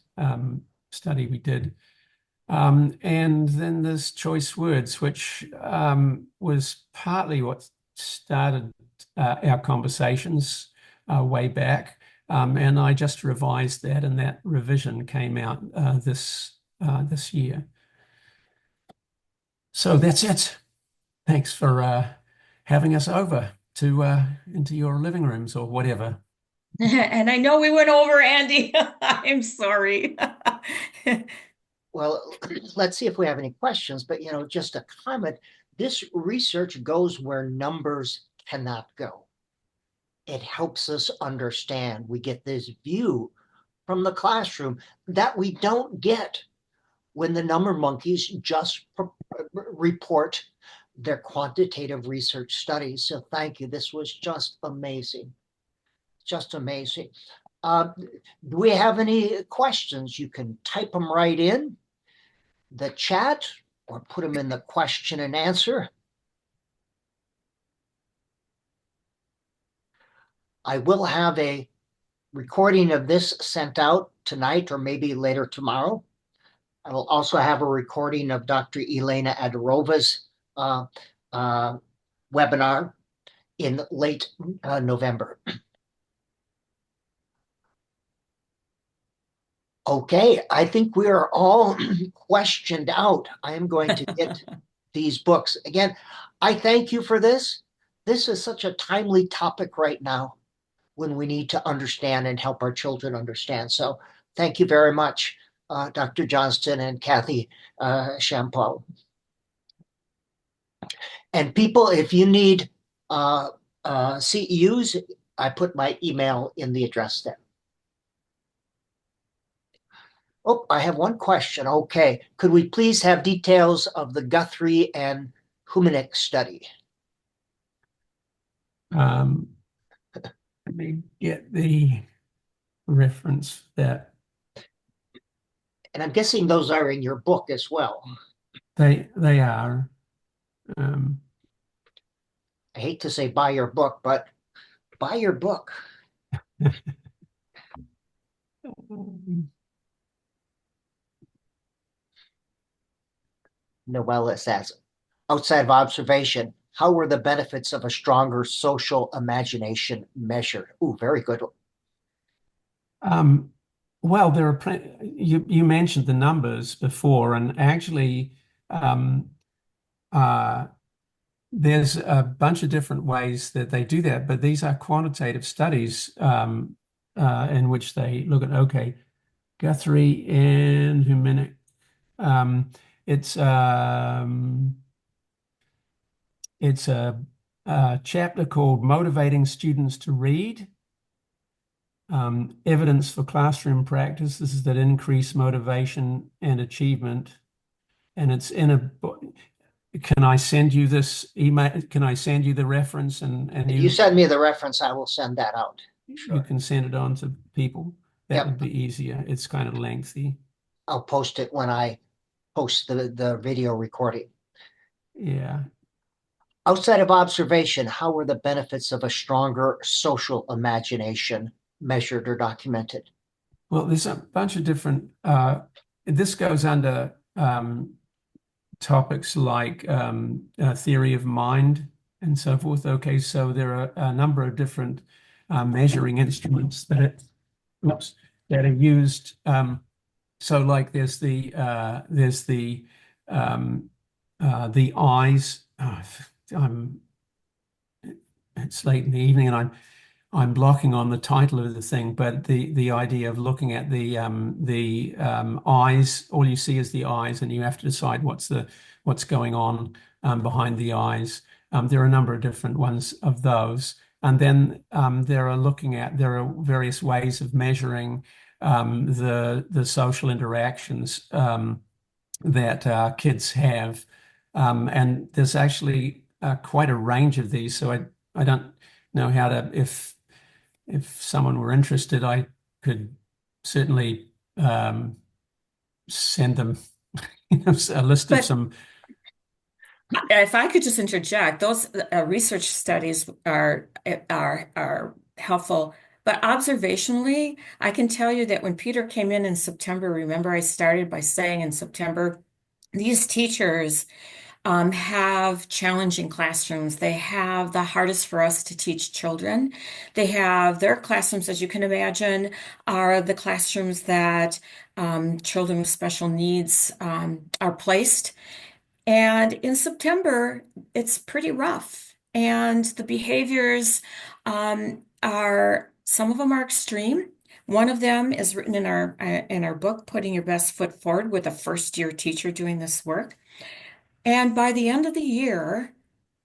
study we did. And then there's Choice Words, which was partly what started our conversations way back. And I just revised that, and that revision came out this year. So that's it. Thanks for having us over to into your living rooms or whatever. And I know we went over, Andy. I'm sorry. Well, let's see if we have any questions, but just a comment. This research goes where numbers cannot go. It helps us understand. We get this view from the classroom that we don't get when the number monkeys just report their quantitative research studies. So thank you. This was just amazing. Just amazing. Do we have any questions? You can type them right in the chat or put them in the question and answer. I will have a recording of this sent out tonight or maybe later tomorrow. I will also have a recording of Dr. Elena Adorova's webinar in late November. Okay, I think we are all questioned out. I am going to get these books. Again, I thank you for this. This is such a timely topic right now when we need to understand and help our children understand. So thank you very much, Dr. Johnston and Kathy Champeau. And people, if you need CEUs, I put my email in the address there. Oh, I have one question. Okay. Could we please have details of the Guthrie and Humanick study? Let me get the reference that And I'm guessing those are in your book as well. they are. I hate to say buy your book, but buy your book. Noella says, outside of observation, how were the benefits of a stronger social imagination measured? Ooh, very good. Well, there are you mentioned the numbers before, and actually, um, uh, there's a bunch of different ways that they do that, but these are quantitative studies in which they look at, okay, Guthrie and Humanick. Um, it's um, it's a chapter called Motivating Students to Read. Evidence for classroom practice. This is that increase motivation and achievement. And it's in a book. Can I send you this email? Can I send you the reference and If you send me the reference, I will send that out. you Sure. can send it on to people? That Yep. would be easier. It's kind of lengthy. I'll post it when I post the video recording. Yeah. Outside of observation, how were the benefits of a stronger social imagination measured or documented? Well, there's a bunch of different, this goes under topics like theory of mind and so forth. Okay, so there are a number of different measuring instruments that are used. So, like the eyes. Oh, it's late in the evening, and I'm blocking on the title of the thing, but the idea of looking at the eyes, all you see is the eyes, and you have to decide what's going on behind the eyes. There are a number of different ones of those, and then there are various ways of measuring the social interactions that kids have, and there's actually quite a range of these. So I don't know how to if someone were interested, I could certainly send them a list of But some. if I could just interject, those research studies are helpful. But observationally, I can tell you that when Peter came in September, remember I started by saying in September, these teachers have challenging classrooms. They have the hardest for us to teach children. They have their classrooms, as you can imagine, are the classrooms that children with special needs are placed. And in September, it's pretty rough. And the behaviors some of them are extreme. One of them is written in our book, Putting Your Best Foot Forward, with a first year teacher doing this work. And by the end of the year,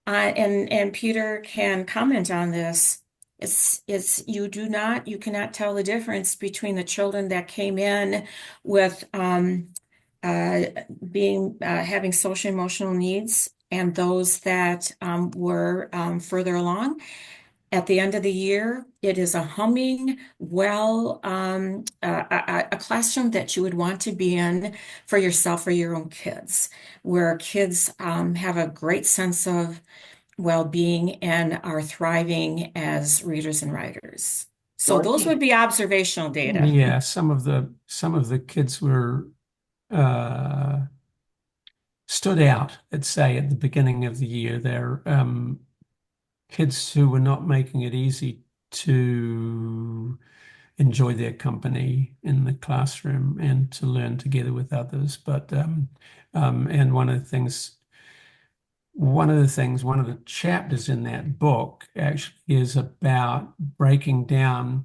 and Peter can comment on this, you cannot tell the difference between the children that came in with uh, having social emotional needs and those that were further along. At the end of the year, it is a humming, a classroom that you would want to be in for yourself or your own kids, where kids have a great sense of well-being and are thriving as readers and writers. So those Dorothy? would be observational data. Yeah, some of the kids were uh, stood out, let's say, at the beginning of the year. They're kids who were not making it easy to enjoy their company in the classroom and to learn together with others. And one of the chapters in that book actually is about breaking down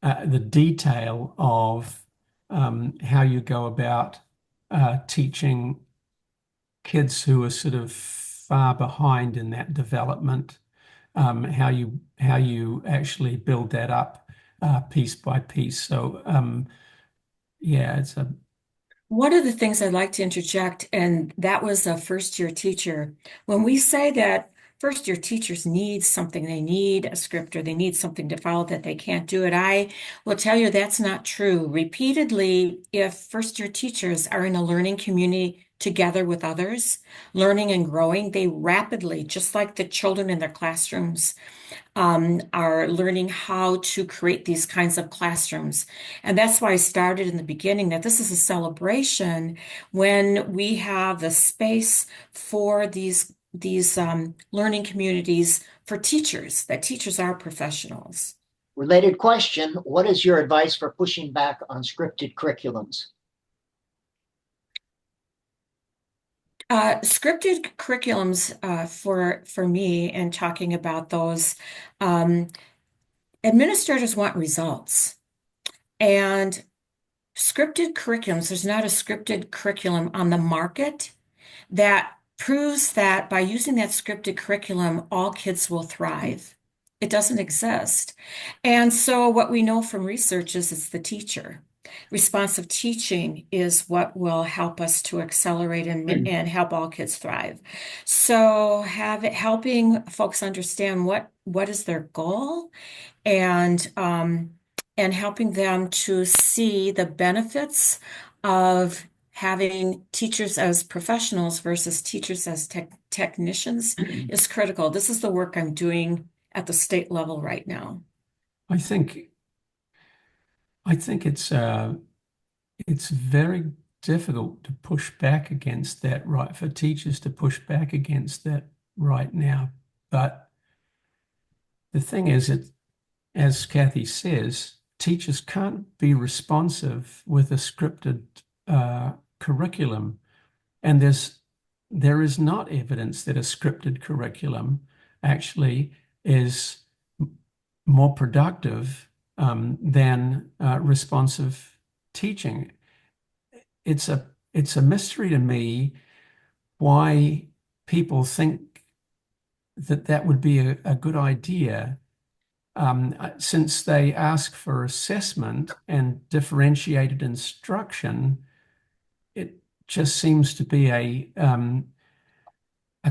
the detail of how you go about teaching kids who are sort of far behind in that development, how you actually build that up piece by piece. So yeah, it's a One of the things I'd like to interject, and that was a first year teacher. When we say that first year teachers need something, they need a script or they need something to follow that they can't do it, I will tell you that's not true. Repeatedly, if first year teachers are in a learning community together with others, learning and growing, they rapidly, just like the children in their classrooms, are learning how to create these kinds of classrooms. And that's why I started in the beginning that this is a celebration when we have the space for these learning communities for teachers, that teachers are professionals. Related question, what is your advice for pushing back on scripted curriculums? Scripted curriculums for me and talking about those, um, administrators want results. And scripted curriculums, there's not a scripted curriculum on the market that proves that by using that scripted curriculum, all kids will thrive. It doesn't exist. And so, what we know from research is it's the teacher. Responsive teaching is what will help us to accelerate and help all kids thrive. So, helping folks understand what is their goal and and helping them to see the benefits of having teachers as professionals versus teachers as technicians is critical. This is the work I'm doing at the state level right now. I think I think it's very difficult to push back against that right for teachers to push back against that right now. But the thing is, as Kathy says, teachers can't be responsive with a scripted curriculum, and there is not evidence that a scripted curriculum actually is more productive than responsive teaching. It's a mystery to me why people think that that would be a good idea, since they ask for assessment and differentiated instruction. It just seems to be a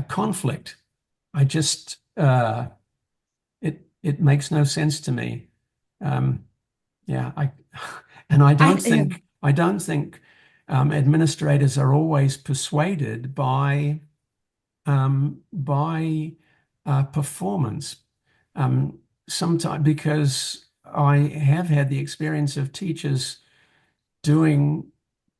conflict. I just it makes no sense to me. Um, yeah, I and I don't think administrators are always persuaded by performance. Sometimes because I have had the experience of teachers doing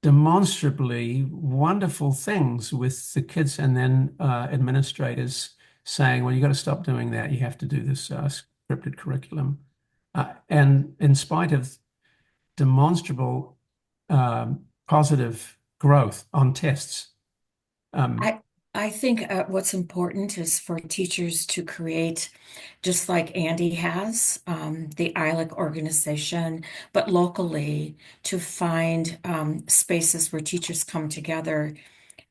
demonstrably wonderful things with the kids, and then administrators saying, "Well, you got to stop doing that. You have to do this scripted curriculum." And in spite of demonstrable positive growth on tests. Um, I I think what's important is for teachers to create, just like Andy has, the ILEC organization, but locally to find spaces where teachers come together.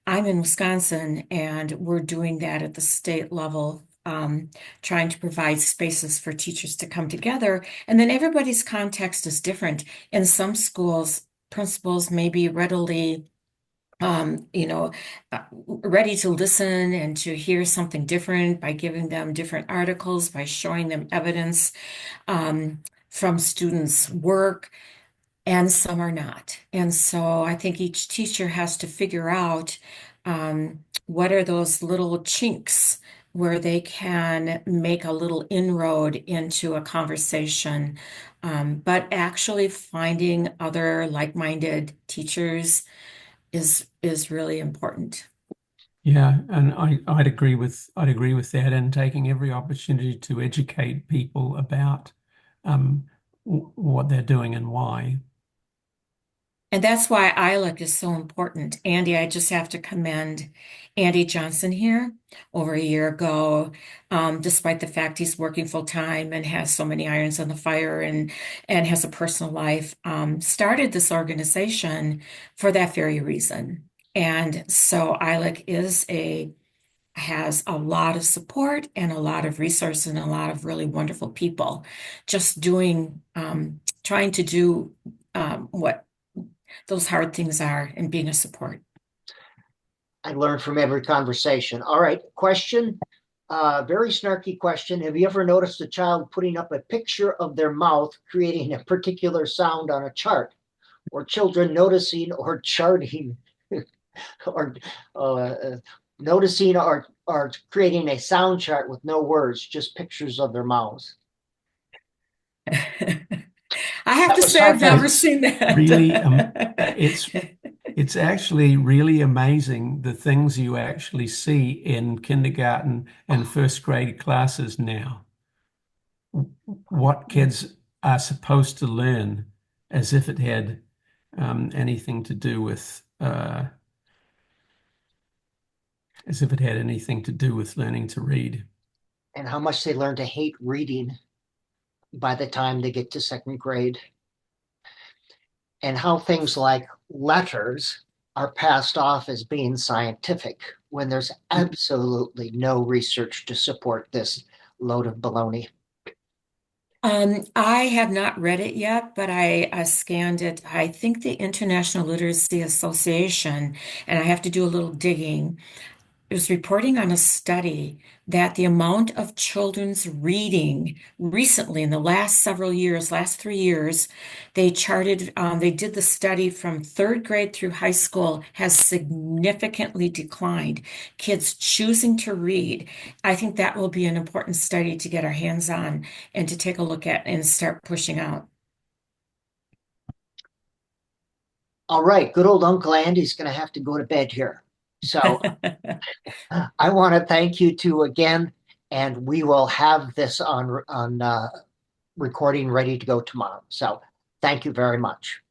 I'm in Wisconsin, and we're doing that at the state level, trying to provide spaces for teachers to come together. And then everybody's context is different. In some schools, principals may be readily you know, ready to listen and to hear something different by giving them different articles, by showing them evidence from students' work, and some are not. And so I think each teacher has to figure out what are those little chinks where they can make a little inroad into a conversation. But actually finding other like-minded teachers is really important. Yeah, and I'd agree with that, and taking every opportunity to educate people about what they're doing and why. And that's why ILEC is so important. Andy, I just have to commend Andy Johnston here over a year ago, despite the fact he's working full time and has so many irons on the fire and has a personal life, started this organization for that very reason. And so ILEC has a lot of support and a lot of resources and a lot of really wonderful people just trying to do what those hard things are and being a support. I learn from every conversation. All right, question. Very snarky question. Have you ever noticed a child putting up a picture of their mouth creating a particular sound on a chart, or children noticing or charting or noticing or creating a sound chart with no words, just pictures of their mouths? I have That to was say I've never sarcasm. seen Really, that. it's actually really amazing the things you actually see in kindergarten and first grade classes now. What kids are supposed to learn as if it had anything to do with learning to read. And how much they learn to hate reading by the time they get to second grade, and how things like letters are passed off as being scientific when there's absolutely no research to support this load of baloney. I have not read it yet, but I scanned it. I think the International Literacy Association, and I have to do a little digging. It was reporting on a study that the amount of children's reading recently in the last several years, last 3 years, they did the study from third grade through high school has significantly declined. Kids choosing to read. I think that will be an important study to get our hands on and to take a look at and start pushing out. All right, good old Uncle Andy's going to have to go to bed here. So I want to thank you two again, and we will have this on recording ready to go tomorrow. So thank you very much.